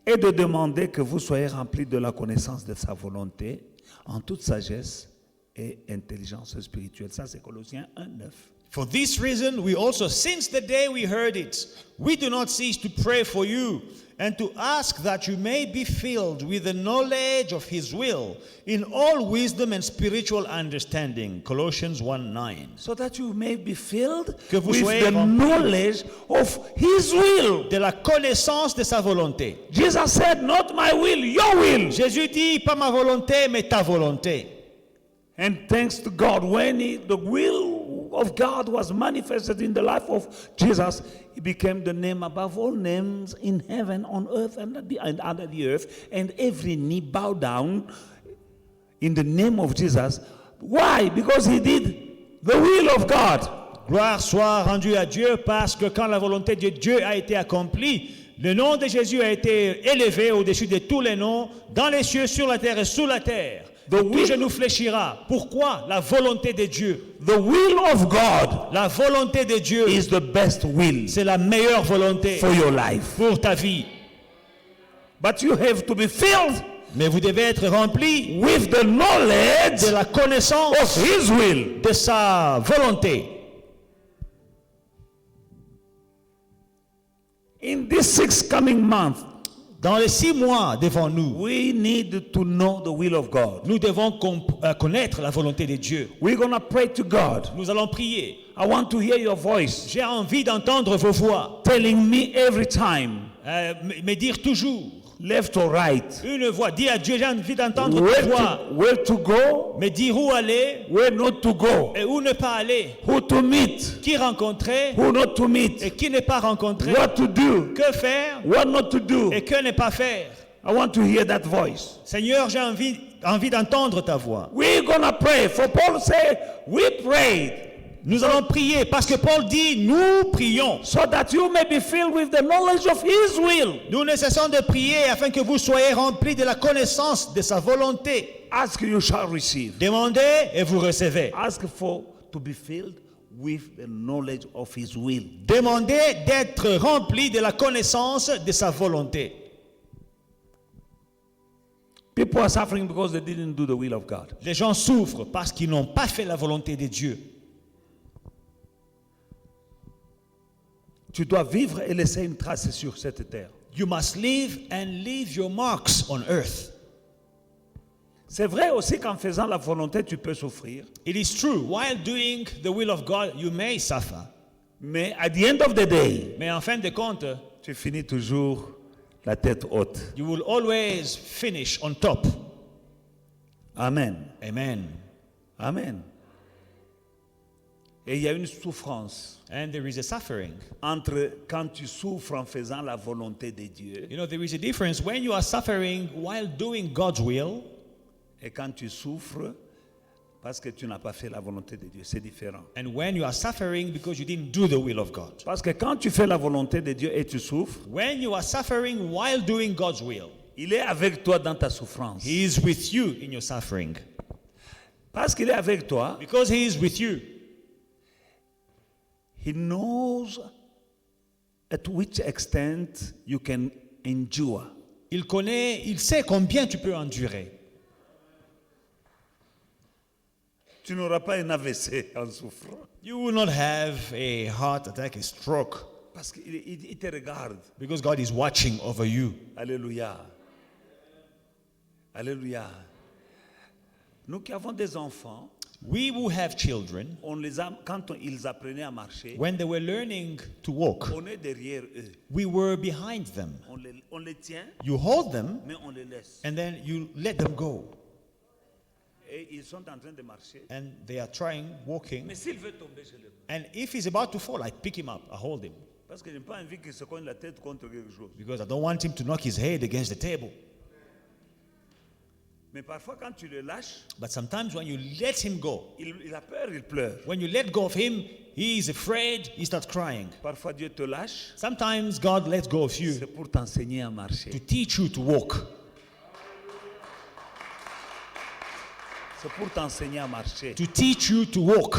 [SPEAKER 3] et de demander que vous soyez remplis de la connaissance de sa volonté en toute sagesse et intelligence spirituelle. Ça, c'est Colossiens 1:9.
[SPEAKER 2] For this reason, we also, since the day we heard it, we do not cease to pray for you and to ask that you may be filled with the knowledge of His will in all wisdom and spiritual understanding. Colossians 1:9.
[SPEAKER 3] So that you may be filled
[SPEAKER 2] Que vous
[SPEAKER 3] with
[SPEAKER 2] soyez
[SPEAKER 3] the
[SPEAKER 2] remplis
[SPEAKER 3] knowledge of His will.
[SPEAKER 2] De la connaissance de sa volonté.
[SPEAKER 3] Jesus said, not my will, your will.
[SPEAKER 2] Jésus dit, pas ma volonté, mais ta volonté.
[SPEAKER 3] And thanks to God, when the will of God was manifested in the life of Jesus, He became the name above all names in heaven, on earth, and under the earth. And every knee bow down in the name of Jesus. Why? Because He did the will of God.
[SPEAKER 2] Gloire soit rendue à Dieu parce que quand la volonté de Dieu a été accomplie, le nom de Jésus a été élevé au-dessus de tous les noms, dans les cieux, sur la terre et sous la terre. Tout genou fléchira. Pourquoi? La volonté de Dieu.
[SPEAKER 3] The will of God
[SPEAKER 2] La volonté de Dieu,
[SPEAKER 3] is the best will
[SPEAKER 2] c'est la meilleure volonté
[SPEAKER 3] for your life.
[SPEAKER 2] pour ta vie.
[SPEAKER 3] But you have to be filled
[SPEAKER 2] Mais vous devez être rempli
[SPEAKER 3] with the knowledge
[SPEAKER 2] de la connaissance
[SPEAKER 3] of His will.
[SPEAKER 2] de sa volonté.
[SPEAKER 3] In these 6 coming months,
[SPEAKER 2] Dans les 6 mois devant nous,
[SPEAKER 3] we need to know the will of God.
[SPEAKER 2] nous devons connaître la volonté de Dieu.
[SPEAKER 3] We're going to pray to God.
[SPEAKER 2] Nous allons prier.
[SPEAKER 3] I want to hear your voice
[SPEAKER 2] J'ai envie d'entendre vos voix
[SPEAKER 3] telling me every time,
[SPEAKER 2] me dire toujours
[SPEAKER 3] left or right,
[SPEAKER 2] une voix. Dis à Dieu, j'ai envie d'entendre ta voix.
[SPEAKER 3] where to go,
[SPEAKER 2] Me dire où aller
[SPEAKER 3] where not to go,
[SPEAKER 2] et où ne pas aller.
[SPEAKER 3] who to meet,
[SPEAKER 2] Qui rencontrer
[SPEAKER 3] who not to
[SPEAKER 2] et
[SPEAKER 3] meet,
[SPEAKER 2] qui ne pas rencontrer.
[SPEAKER 3] what to do,
[SPEAKER 2] Que faire
[SPEAKER 3] what not to do.
[SPEAKER 2] et que ne pas faire.
[SPEAKER 3] I want to hear that voice.
[SPEAKER 2] Seigneur, j'ai envie d'entendre ta voix.
[SPEAKER 3] We're going to pray. For Paul said, we prayed
[SPEAKER 2] Nous allons prier parce que Paul dit, nous prions.
[SPEAKER 3] so that you may be filled with the knowledge of His will.
[SPEAKER 2] Nous ne cessons de prier afin que vous soyez remplis de la connaissance de sa volonté.
[SPEAKER 3] Ask, you shall receive.
[SPEAKER 2] Demandez et vous recevez.
[SPEAKER 3] Ask for to be filled with the knowledge of His will.
[SPEAKER 2] Demandez d'être remplis de la connaissance de sa volonté.
[SPEAKER 3] People are suffering because they didn't do the will of God.
[SPEAKER 2] Les gens souffrent parce qu'ils n'ont pas fait la volonté de Dieu.
[SPEAKER 3] Tu dois vivre et laisser une trace sur cette terre.
[SPEAKER 2] You must live and leave your marks on earth.
[SPEAKER 3] C'est vrai aussi qu'en faisant la volonté, tu peux souffrir.
[SPEAKER 2] It is true, while doing the will of God, you may suffer.
[SPEAKER 3] Mais at the end of the day,
[SPEAKER 2] Mais en fin de compte,
[SPEAKER 3] tu finis toujours la tête haute.
[SPEAKER 2] you will always finish on top.
[SPEAKER 3] Amen.
[SPEAKER 2] Amen.
[SPEAKER 3] Amen. Et il y a une souffrance
[SPEAKER 2] And there is a suffering.
[SPEAKER 3] entre quand tu souffres en faisant la volonté de Dieu
[SPEAKER 2] You know, there is a difference when you are suffering while doing God's will
[SPEAKER 3] et quand tu souffres parce que tu n'as pas fait la volonté de Dieu. C'est différent.
[SPEAKER 2] and when you are suffering because you didn't do the will of God.
[SPEAKER 3] Parce que quand tu fais la volonté de Dieu et tu souffres,
[SPEAKER 2] When you are suffering while doing God's will,
[SPEAKER 3] il est avec toi dans ta souffrance.
[SPEAKER 2] He is with you in your suffering.
[SPEAKER 3] Parce qu'il est avec toi,
[SPEAKER 2] Because He is with you,
[SPEAKER 3] He knows at which extent you can endure.
[SPEAKER 2] il sait combien tu peux endurer.
[SPEAKER 3] Tu n'auras pas un AVC en souffrant.
[SPEAKER 2] You will not have a heart attack, a stroke,
[SPEAKER 3] Parce qu'il te regarde.
[SPEAKER 2] because God is watching over you.
[SPEAKER 3] Alléluia. Alléluia. Nous qui avons des enfants,
[SPEAKER 2] We who have children,
[SPEAKER 3] quand ils apprenaient à marcher,
[SPEAKER 2] when they were learning to walk,
[SPEAKER 3] on est derrière eux.
[SPEAKER 2] we were behind them.
[SPEAKER 3] On les tient,
[SPEAKER 2] You hold them
[SPEAKER 3] mais on les laisse.
[SPEAKER 2] and then you let them go.
[SPEAKER 3] Et ils sont en train de marcher.
[SPEAKER 2] And they are trying, walking.
[SPEAKER 3] Mais s'il veut tomber, je le prends.
[SPEAKER 2] And if he's about to fall, I pick him up, I hold him.
[SPEAKER 3] Parce que je n'ai pas envie qu'il se cogne la tête contre quelque chose.
[SPEAKER 2] Because I don't want him to knock his head against the table.
[SPEAKER 3] Mais parfois, quand tu le lâches,
[SPEAKER 2] But sometimes when you let him go,
[SPEAKER 3] il a peur, il pleure.
[SPEAKER 2] when you let go of him, he is afraid, he starts crying.
[SPEAKER 3] Parfois, Dieu te lâche,
[SPEAKER 2] Sometimes God lets go of you
[SPEAKER 3] c'est pour t'enseigner à marcher.
[SPEAKER 2] to teach you to walk.
[SPEAKER 3] C'est pour t'enseigner à marcher.
[SPEAKER 2] To teach you to walk.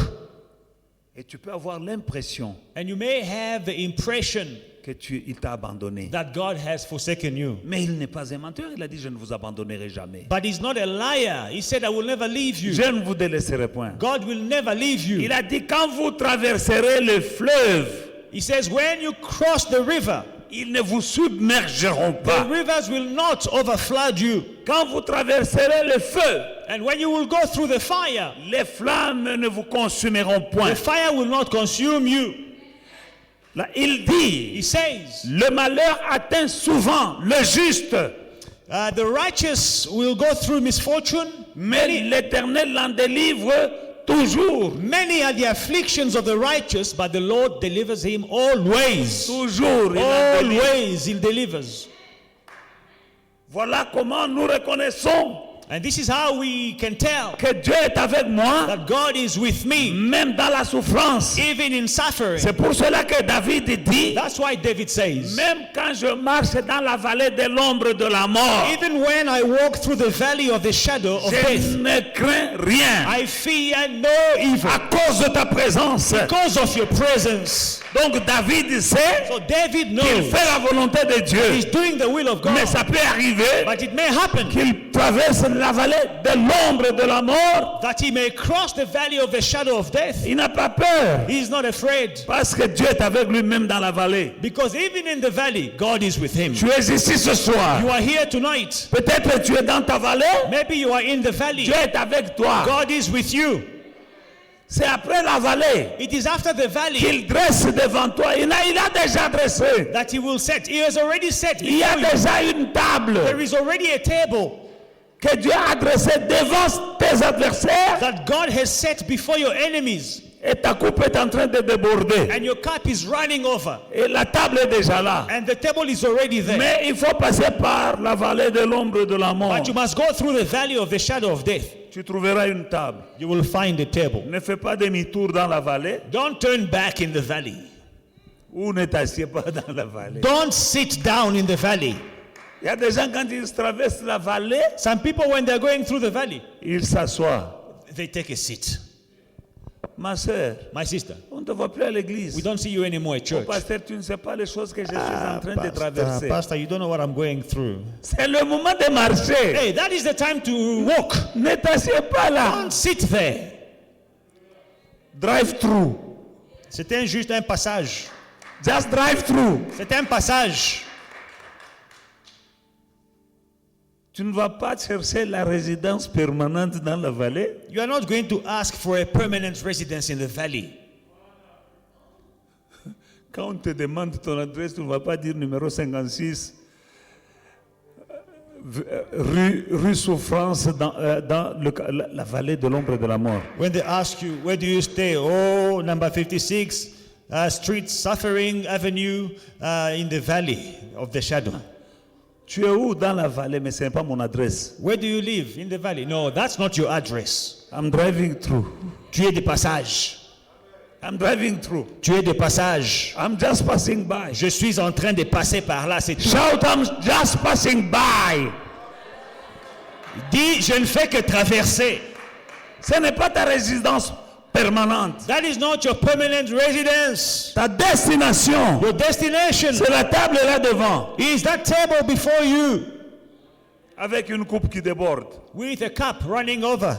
[SPEAKER 3] Et tu peux avoir l'impression
[SPEAKER 2] And you may have the impression
[SPEAKER 3] qu'il t'a abandonné.
[SPEAKER 2] that God has forsaken you.
[SPEAKER 3] Mais il n'est pas un menteur, il a dit je ne vous abandonnerai jamais.
[SPEAKER 2] But he's not a liar. He said, I will never leave you.
[SPEAKER 3] Je ne vous délaisserai point.
[SPEAKER 2] God will never leave you.
[SPEAKER 3] Il a dit quand vous traverserez le fleuve,
[SPEAKER 2] He says, when you cross the river,
[SPEAKER 3] ils ne vous submergeront
[SPEAKER 2] the
[SPEAKER 3] pas.
[SPEAKER 2] rivers will not overflood you.
[SPEAKER 3] Quand vous traverserez le feu,
[SPEAKER 2] And when you will go through the fire,
[SPEAKER 3] les flammes ne vous consumeront
[SPEAKER 2] the
[SPEAKER 3] point.
[SPEAKER 2] fire will not consume you.
[SPEAKER 3] Là, il dit,
[SPEAKER 2] He says,
[SPEAKER 3] le malheur atteint souvent le juste,
[SPEAKER 2] the righteous will go through misfortune.
[SPEAKER 3] mais l'Éternel l'en délivre toujours.
[SPEAKER 2] Many are the afflictions of the righteous, but the Lord delivers him always.
[SPEAKER 3] Toujours, il en délivre.
[SPEAKER 2] Always, He delivers.
[SPEAKER 3] Voilà comment nous reconnaissons
[SPEAKER 2] And this is how we can tell
[SPEAKER 3] que Dieu est avec moi,
[SPEAKER 2] that God is with me,
[SPEAKER 3] même dans la souffrance.
[SPEAKER 2] even in suffering.
[SPEAKER 3] C'est pour cela que David dit,
[SPEAKER 2] That's why David says,
[SPEAKER 3] même quand je marche dans la vallée de l'ombre de la mort,
[SPEAKER 2] even when I walk through the valley of the shadow of
[SPEAKER 3] je
[SPEAKER 2] death,
[SPEAKER 3] ne crains rien
[SPEAKER 2] I fear no evil
[SPEAKER 3] à cause de ta présence.
[SPEAKER 2] because of your presence.
[SPEAKER 3] Donc David sait
[SPEAKER 2] So David
[SPEAKER 3] qu'il
[SPEAKER 2] knows
[SPEAKER 3] fait la volonté de
[SPEAKER 2] he's
[SPEAKER 3] Dieu.
[SPEAKER 2] doing the will of God,
[SPEAKER 3] Mais ça peut arriver
[SPEAKER 2] but it may happen
[SPEAKER 3] qu'il traverse la vallée de l'ombre de la mort.
[SPEAKER 2] that he may cross the valley of the shadow of death.
[SPEAKER 3] Il n'a pas peur
[SPEAKER 2] He is not afraid
[SPEAKER 3] parce que Dieu est avec lui-même dans la vallée.
[SPEAKER 2] because even in the valley, God is with him.
[SPEAKER 3] Tu es ici ce soir.
[SPEAKER 2] You are here tonight.
[SPEAKER 3] Peut-être tu es dans ta vallée.
[SPEAKER 2] Maybe you are in the valley.
[SPEAKER 3] Dieu est avec toi.
[SPEAKER 2] God is with you.
[SPEAKER 3] C'est après la vallée
[SPEAKER 2] It is after the valley
[SPEAKER 3] qu'il dresse devant toi. Il a déjà dressé.
[SPEAKER 2] that he will set. He has already set
[SPEAKER 3] Il y a
[SPEAKER 2] before you.
[SPEAKER 3] déjà une table
[SPEAKER 2] There is already a table
[SPEAKER 3] que Dieu a dressée devant tes adversaires
[SPEAKER 2] that God has set before your enemies,
[SPEAKER 3] et ta coupe est en train de déborder.
[SPEAKER 2] and your cup is running over,
[SPEAKER 3] Et la table est déjà là.
[SPEAKER 2] and the table is already there.
[SPEAKER 3] Mais il faut passer par la vallée de l'ombre de la mort.
[SPEAKER 2] But you must go through the valley of the shadow of death.
[SPEAKER 3] Tu trouveras une table.
[SPEAKER 2] You will find a table.
[SPEAKER 3] Ne fais pas demi-tour dans la vallée
[SPEAKER 2] Don't turn back in the valley.
[SPEAKER 3] ou ne t'assieds pas dans la vallée.
[SPEAKER 2] Don't sit down in the valley.
[SPEAKER 3] Il y a des gens quand ils traversent la vallée,
[SPEAKER 2] Some people, when they're going through the valley,
[SPEAKER 3] ils s'assoient.
[SPEAKER 2] they take a seat.
[SPEAKER 3] Ma soeur,
[SPEAKER 2] My sister,
[SPEAKER 3] on ne te voit plus à l'église.
[SPEAKER 2] we don't see you anymore at
[SPEAKER 3] Oh,
[SPEAKER 2] church.
[SPEAKER 3] pasteur, tu ne sais pas les choses que je suis en train de traverser.
[SPEAKER 2] Pastor, you don't know what I'm going through.
[SPEAKER 3] C'est le moment de marcher.
[SPEAKER 2] Hey, that is the time to walk.
[SPEAKER 3] Ne t'assieds pas là.
[SPEAKER 2] Don't sit there.
[SPEAKER 3] Drive-through.
[SPEAKER 2] C'était juste un passage.
[SPEAKER 3] Just drive-through.
[SPEAKER 2] C'est un passage.
[SPEAKER 3] Tu ne vas pas chercher la résidence permanente dans la vallée.
[SPEAKER 2] You are not going to ask for a permanent residence in the valley.
[SPEAKER 3] Quand on te demande ton adresse, tu ne vas pas dire numéro 56, rue Souffrance dans la vallée de l'ombre de la mort.
[SPEAKER 2] When they ask you, where do you stay? Oh, number 56, Street Suffering Avenue in the valley of the shadow.
[SPEAKER 3] Tu es où dans la vallée, mais ce n'est pas mon adresse.
[SPEAKER 2] Where do you live? In the valley. No, that's not your address.
[SPEAKER 3] I'm driving through.
[SPEAKER 2] Tu es de passage.
[SPEAKER 3] I'm driving through.
[SPEAKER 2] Tu es de passage.
[SPEAKER 3] I'm just passing by.
[SPEAKER 2] Je suis en train de passer par là, c'est tout.
[SPEAKER 3] Shout, I'm just passing by.
[SPEAKER 2] Dis, je ne fais que traverser.
[SPEAKER 3] Ce n'est pas ta résidence permanente.
[SPEAKER 2] That is not your permanent residence.
[SPEAKER 3] Ta destination,
[SPEAKER 2] Your destination
[SPEAKER 3] c'est la table là devant,
[SPEAKER 2] is that table before you
[SPEAKER 3] avec une coupe qui déborde.
[SPEAKER 2] with a cup running over.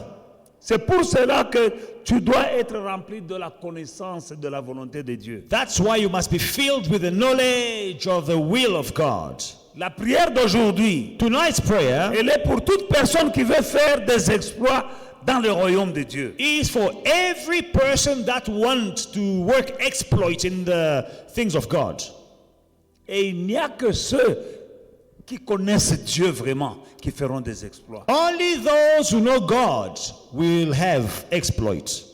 [SPEAKER 3] C'est pour cela que tu dois être rempli de la connaissance de la volonté de Dieu.
[SPEAKER 2] That's why you must be filled with the knowledge of the will of God.
[SPEAKER 3] La prière d'aujourd'hui,
[SPEAKER 2] Tonight's prayer
[SPEAKER 3] elle est pour toute personne qui veut faire des exploits dans le royaume de Dieu.
[SPEAKER 2] is for every person that wants to work exploits in the things of God.
[SPEAKER 3] Et il n'y a que ceux qui connaissent Dieu vraiment qui feront des exploits.
[SPEAKER 2] Only those who know God will have exploits.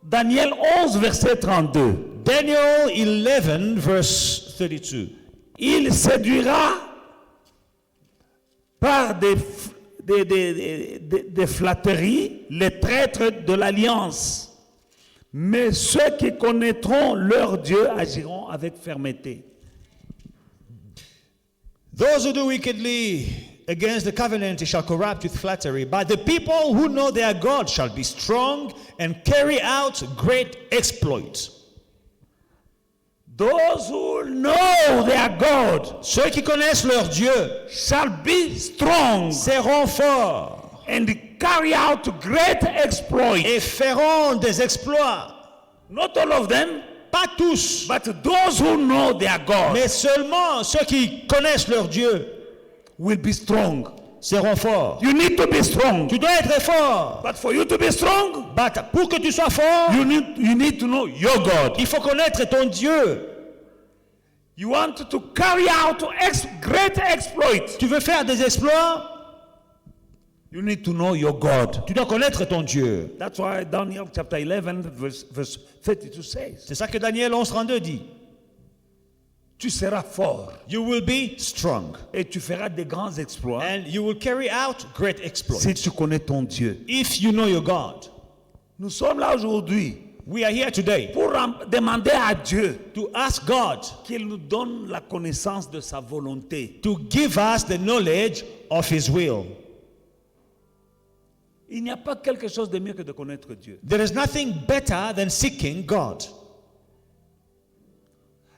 [SPEAKER 3] Daniel 11, verset 32.
[SPEAKER 2] Daniel 11, verse 32.
[SPEAKER 3] Il séduira par des flatteries les traîtres de l'alliance. Mais ceux qui connaîtront leur Dieu agiront avec fermeté.
[SPEAKER 2] Those who do wickedly against the covenant shall corrupt with flattery, but the people who know their God shall be strong and carry out great exploits.
[SPEAKER 3] Those who know their God
[SPEAKER 2] Ceux qui connaissent leur Dieu
[SPEAKER 3] shall be strong
[SPEAKER 2] seront forts
[SPEAKER 3] and carry out great exploits.
[SPEAKER 2] et feront des exploits.
[SPEAKER 3] Not all of them,
[SPEAKER 2] Pas tous,
[SPEAKER 3] but those who know their God
[SPEAKER 2] mais seulement ceux qui connaissent leur Dieu
[SPEAKER 3] will be strong.
[SPEAKER 2] seront forts.
[SPEAKER 3] You need to be strong.
[SPEAKER 2] Tu dois être fort.
[SPEAKER 3] But for you to be strong,
[SPEAKER 2] But pour que tu sois fort,
[SPEAKER 3] you need to know your God.
[SPEAKER 2] il faut connaître ton Dieu.
[SPEAKER 3] You want to carry out great exploits.
[SPEAKER 2] Tu veux faire des exploits,
[SPEAKER 3] You need to know your God.
[SPEAKER 2] tu dois connaître ton Dieu.
[SPEAKER 3] That's why Daniel chapter 11 verse 32 says.
[SPEAKER 2] C'est ça que Daniel 11, 32 dit.
[SPEAKER 3] tu seras fort
[SPEAKER 2] You will be strong.
[SPEAKER 3] et tu feras des grands exploits
[SPEAKER 2] And you will carry out great exploits.
[SPEAKER 3] si tu connais ton Dieu.
[SPEAKER 2] If you know your God.
[SPEAKER 3] Nous sommes là aujourd'hui
[SPEAKER 2] We are here today
[SPEAKER 3] pour demander à Dieu
[SPEAKER 2] to ask God
[SPEAKER 3] qu'il nous donne la connaissance de sa volonté.
[SPEAKER 2] to give us the knowledge of His will.
[SPEAKER 3] Il n'y a pas quelque chose de mieux que de connaître Dieu.
[SPEAKER 2] There is nothing better than seeking God.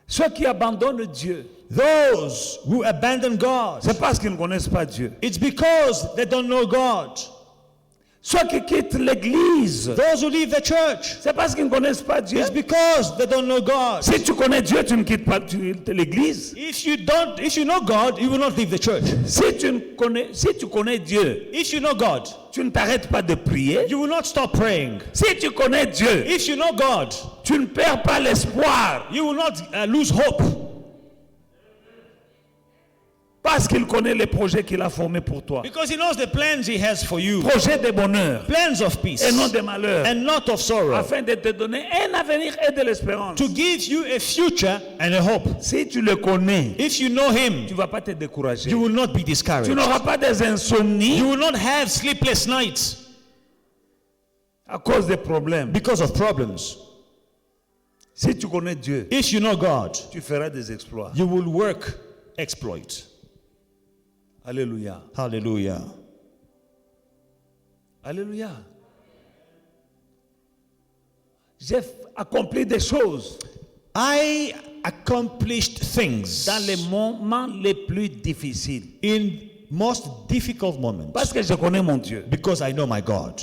[SPEAKER 3] Ceux qui abandonnent Dieu,
[SPEAKER 2] Those who abandon God,
[SPEAKER 3] c'est parce qu'ils ne connaissent pas Dieu.
[SPEAKER 2] it's because they don't know God.
[SPEAKER 3] Ceux qui quittent l'église,
[SPEAKER 2] Those who leave the church,
[SPEAKER 3] c'est parce qu'ils ne connaissent pas Dieu.
[SPEAKER 2] it's because they don't know God.
[SPEAKER 3] Si tu connais Dieu, tu ne quittes pas l'église.
[SPEAKER 2] If you know God, you will not leave the church.
[SPEAKER 3] Si tu connais Dieu,
[SPEAKER 2] If you know God,
[SPEAKER 3] tu ne t'arrêtes pas de prier.
[SPEAKER 2] you will not stop praying.
[SPEAKER 3] Si tu connais Dieu,
[SPEAKER 2] If you know God,
[SPEAKER 3] tu ne perds pas l'espoir
[SPEAKER 2] you will not lose hope.
[SPEAKER 3] parce qu'il connaît les projets qu'il a formés pour toi.
[SPEAKER 2] Because He knows the plans He has for you.
[SPEAKER 3] Projets de bonheur
[SPEAKER 2] Plans of peace
[SPEAKER 3] et non de malheur,
[SPEAKER 2] and not of sorrow.
[SPEAKER 3] afin de te donner un avenir et de l'espérance.
[SPEAKER 2] To give you a future and a hope.
[SPEAKER 3] Si tu le connais,
[SPEAKER 2] If you know Him,
[SPEAKER 3] tu ne vas pas te décourager.
[SPEAKER 2] you will not be
[SPEAKER 3] Tu
[SPEAKER 2] discouraged.
[SPEAKER 3] n'auras pas des insomnies
[SPEAKER 2] You will not have sleepless nights
[SPEAKER 3] à cause des problèmes.
[SPEAKER 2] because of problems.
[SPEAKER 3] Si tu connais Dieu,
[SPEAKER 2] If you know God,
[SPEAKER 3] tu feras des exploits.
[SPEAKER 2] you will work exploit.
[SPEAKER 3] Alléluia.
[SPEAKER 2] Hallelujah.
[SPEAKER 3] Alléluia. J'ai accompli des choses
[SPEAKER 2] I accomplished things
[SPEAKER 3] dans les moments les plus difficiles.
[SPEAKER 2] in most difficult moments
[SPEAKER 3] Parce que je connais mon Dieu.
[SPEAKER 2] because I know my God.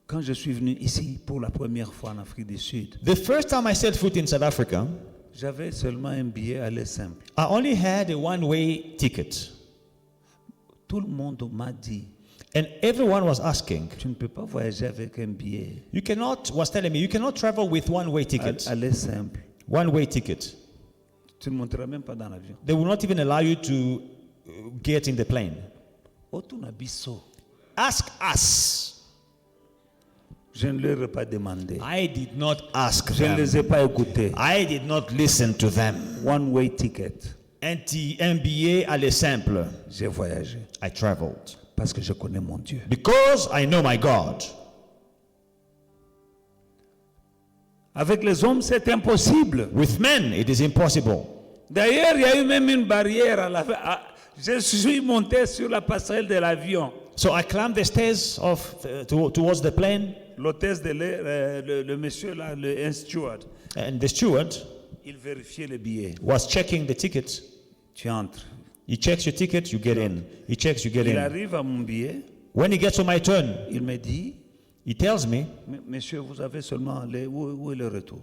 [SPEAKER 3] Quand je suis venu ici pour la première fois en Afrique du Sud,
[SPEAKER 2] The first time I set foot in South Africa,
[SPEAKER 3] j'avais seulement un billet aller simple.
[SPEAKER 2] I only had a one-way ticket.
[SPEAKER 3] Tout le monde m'a dit,
[SPEAKER 2] And everyone was asking,
[SPEAKER 3] tu ne peux pas voyager avec un billet
[SPEAKER 2] was telling me, you cannot travel with one-way tickets.
[SPEAKER 3] aller simple.
[SPEAKER 2] One-way ticket.
[SPEAKER 3] Tu ne monteras même pas dans l'avion.
[SPEAKER 2] They will not even allow you to get in the plane.
[SPEAKER 3] Otuna biso.
[SPEAKER 2] Ask us.
[SPEAKER 3] Je ne leur ai pas demandé.
[SPEAKER 2] I did not ask
[SPEAKER 3] Je ne
[SPEAKER 2] them.
[SPEAKER 3] les ai pas écoutés.
[SPEAKER 2] I did not listen to them.
[SPEAKER 3] One way ticket.
[SPEAKER 2] Anti-MBA aller simple.
[SPEAKER 3] J'ai voyagé
[SPEAKER 2] I traveled.
[SPEAKER 3] parce que je connais mon Dieu.
[SPEAKER 2] Because I know my God.
[SPEAKER 3] Avec les hommes, c'est impossible.
[SPEAKER 2] With men, it is impossible.
[SPEAKER 3] D'ailleurs, il y a eu même une barrière à la fin. Je suis monté sur la passerelle de l'avion.
[SPEAKER 2] So I climbed the stairs towards the plane,
[SPEAKER 3] L'hôtesse de l'air, le monsieur là, un steward,
[SPEAKER 2] and the steward
[SPEAKER 3] il vérifiait les billets.
[SPEAKER 2] was checking the ticket.
[SPEAKER 3] Tu entres.
[SPEAKER 2] He checks your ticket, you get in. He checks, you get
[SPEAKER 3] Il
[SPEAKER 2] in.
[SPEAKER 3] arrive à mon billet,
[SPEAKER 2] When he gets to my turn,
[SPEAKER 3] il me dit,
[SPEAKER 2] he tells me,
[SPEAKER 3] monsieur, vous avez seulement où est le retour?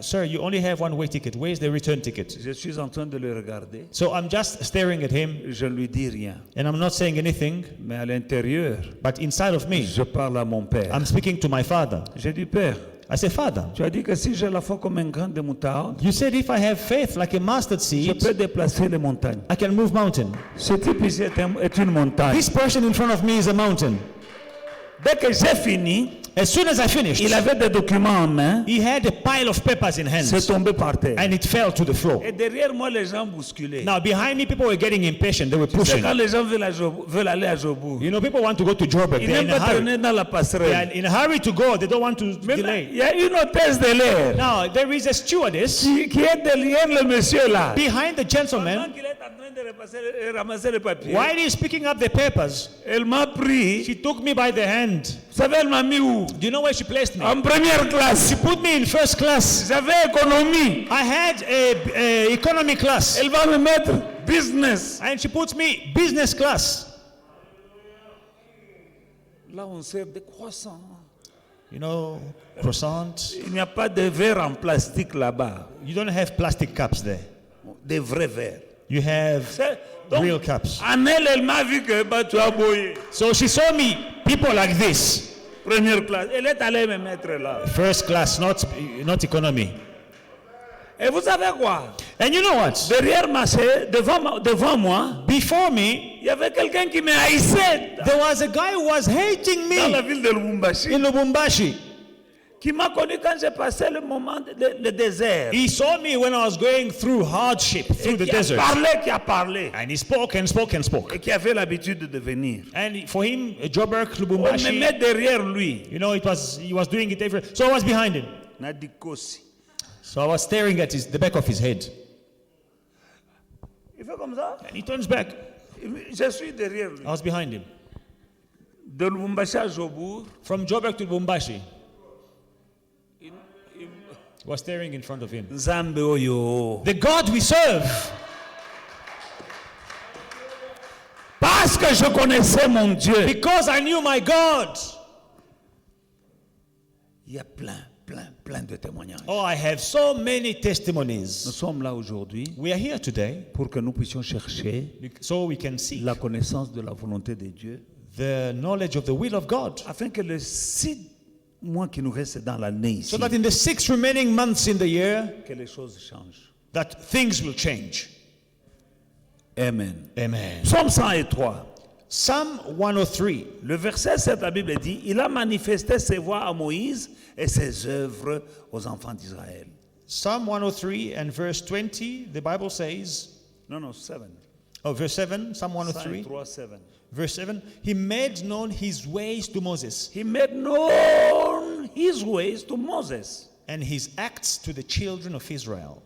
[SPEAKER 2] sir, you only have one-way ticket. Where's the return ticket?
[SPEAKER 3] Je suis en train de le regarder.
[SPEAKER 2] So I'm just staring at him,
[SPEAKER 3] Je ne lui dis rien.
[SPEAKER 2] and I'm not saying anything,
[SPEAKER 3] Mais à l'intérieur,
[SPEAKER 2] but inside of me,
[SPEAKER 3] je parle à mon père.
[SPEAKER 2] I'm speaking to my father.
[SPEAKER 3] J'ai dit, père,
[SPEAKER 2] I say, Father,
[SPEAKER 3] tu as dit que si j'ai la foi comme un grain de moutarde,
[SPEAKER 2] you said if I have faith like a mustard
[SPEAKER 3] je
[SPEAKER 2] seed,
[SPEAKER 3] peux déplacer les montagnes.
[SPEAKER 2] I can move mountain.
[SPEAKER 3] Ce type ici est une montagne.
[SPEAKER 2] This person in front of me is a mountain.
[SPEAKER 3] Dès que j'ai fini,
[SPEAKER 2] As soon as I finished,
[SPEAKER 3] il avait des documents en main,
[SPEAKER 2] he had a pile of papers in
[SPEAKER 3] c'est
[SPEAKER 2] hands,
[SPEAKER 3] tombé par terre.
[SPEAKER 2] and it fell to the floor.
[SPEAKER 3] Et derrière moi, les gens bousculaient.
[SPEAKER 2] Now, behind me, people were getting impatient. They were
[SPEAKER 3] C'est
[SPEAKER 2] pushing.
[SPEAKER 3] quand les gens veulent aller à Jobourg.
[SPEAKER 2] You know, people want to go to Joburg.
[SPEAKER 3] Ils
[SPEAKER 2] They're
[SPEAKER 3] n'aiment
[SPEAKER 2] in a
[SPEAKER 3] pas
[SPEAKER 2] hurry.
[SPEAKER 3] traîner dans la
[SPEAKER 2] They are
[SPEAKER 3] passerelle.
[SPEAKER 2] in a hurry to go. They don't want to
[SPEAKER 3] Maintenant,
[SPEAKER 2] delay.
[SPEAKER 3] il y a une hôtesse de l'air
[SPEAKER 2] Now, there is a stewardess
[SPEAKER 3] qui est derrière le monsieur là.
[SPEAKER 2] behind the
[SPEAKER 3] Pendant
[SPEAKER 2] gentleman.
[SPEAKER 3] qu'il est en train de ramasser les papiers,
[SPEAKER 2] While he's picking up the papers,
[SPEAKER 3] elle m'a pris.
[SPEAKER 2] she took me by the hand.
[SPEAKER 3] Vous savez, elle m'a mis où?
[SPEAKER 2] Do you know where she placed me?
[SPEAKER 3] En première classe.
[SPEAKER 2] She put me in first class.
[SPEAKER 3] J'avais économie.
[SPEAKER 2] I had a economy class,
[SPEAKER 3] Elle va me mettre business.
[SPEAKER 2] and she puts me business class.
[SPEAKER 3] Là, on sert des croissants.
[SPEAKER 2] You know, croissant.
[SPEAKER 3] Il n'y a pas de verre en plastique là-bas.
[SPEAKER 2] You don't have plastic cups there.
[SPEAKER 3] Des vrais verres.
[SPEAKER 2] You have
[SPEAKER 3] Donc,
[SPEAKER 2] real cups.
[SPEAKER 3] en elle m'a vu que bah, tu as boyé.
[SPEAKER 2] So she saw me, people like this.
[SPEAKER 3] Première classe. Elle est allée me mettre là.
[SPEAKER 2] First class, not economy.
[SPEAKER 3] Et vous savez quoi?
[SPEAKER 2] And you know what?
[SPEAKER 3] Derrière ma chaise, devant moi,
[SPEAKER 2] Before me,
[SPEAKER 3] il y avait quelqu'un qui me haïssait
[SPEAKER 2] there was a guy who was hating
[SPEAKER 3] dans la
[SPEAKER 2] me
[SPEAKER 3] ville de Lubumbashi.
[SPEAKER 2] in Lubumbashi.
[SPEAKER 3] qui m'a connu quand j'ai passé le moment, le désert.
[SPEAKER 2] He saw me when I was going through hardship, through the
[SPEAKER 3] Qui a
[SPEAKER 2] desert.
[SPEAKER 3] parlé.
[SPEAKER 2] And he spoke and spoke and spoke.
[SPEAKER 3] Et qui avait l'habitude de venir.
[SPEAKER 2] And for him, Joburg,
[SPEAKER 3] On me
[SPEAKER 2] Lubumbashi,
[SPEAKER 3] met derrière lui.
[SPEAKER 2] you know, he was doing it every. So I was behind him.
[SPEAKER 3] Nadikosi.
[SPEAKER 2] So I was staring at the back of his head.
[SPEAKER 3] Il fait comme ça.
[SPEAKER 2] And he turns back.
[SPEAKER 3] Je suis derrière lui.
[SPEAKER 2] I was behind him.
[SPEAKER 3] De Lubumbashi à Jobourg.
[SPEAKER 2] From Joburg to Lubumbashi, he was staring in front of him.
[SPEAKER 3] Nzambe oyo.
[SPEAKER 2] The God we serve.
[SPEAKER 3] Parce que je connaissais mon Dieu.
[SPEAKER 2] Because I knew my God.
[SPEAKER 3] Il y a plein de témoignages.
[SPEAKER 2] Oh, I have so many
[SPEAKER 3] Nous
[SPEAKER 2] testimonies.
[SPEAKER 3] sommes là aujourd'hui
[SPEAKER 2] We are here today
[SPEAKER 3] pour que nous puissions chercher
[SPEAKER 2] so we can see
[SPEAKER 3] la connaissance de la volonté de Dieu,
[SPEAKER 2] the knowledge of the will of God.
[SPEAKER 3] afin que les 6 mois qui nous restent dans l'année ici,
[SPEAKER 2] So that in the 6 remaining months in the year,
[SPEAKER 3] que les choses changent.
[SPEAKER 2] that things will change.
[SPEAKER 3] Amen.
[SPEAKER 2] Amen.
[SPEAKER 3] Psaume 103.
[SPEAKER 2] Psalm 103.
[SPEAKER 3] Le verset 7, la Bible dit, il a manifesté ses voies à Moïse et ses œuvres aux enfants d'Israël.
[SPEAKER 2] Psalm 103 and verse 20, the Bible says,
[SPEAKER 3] Non, 7.
[SPEAKER 2] oh, verse 7, Psalm 103,
[SPEAKER 3] 103, 7.
[SPEAKER 2] verse 7, he made known his ways to Moses
[SPEAKER 3] He made known his ways to Moses.
[SPEAKER 2] and his acts to the children of Israel.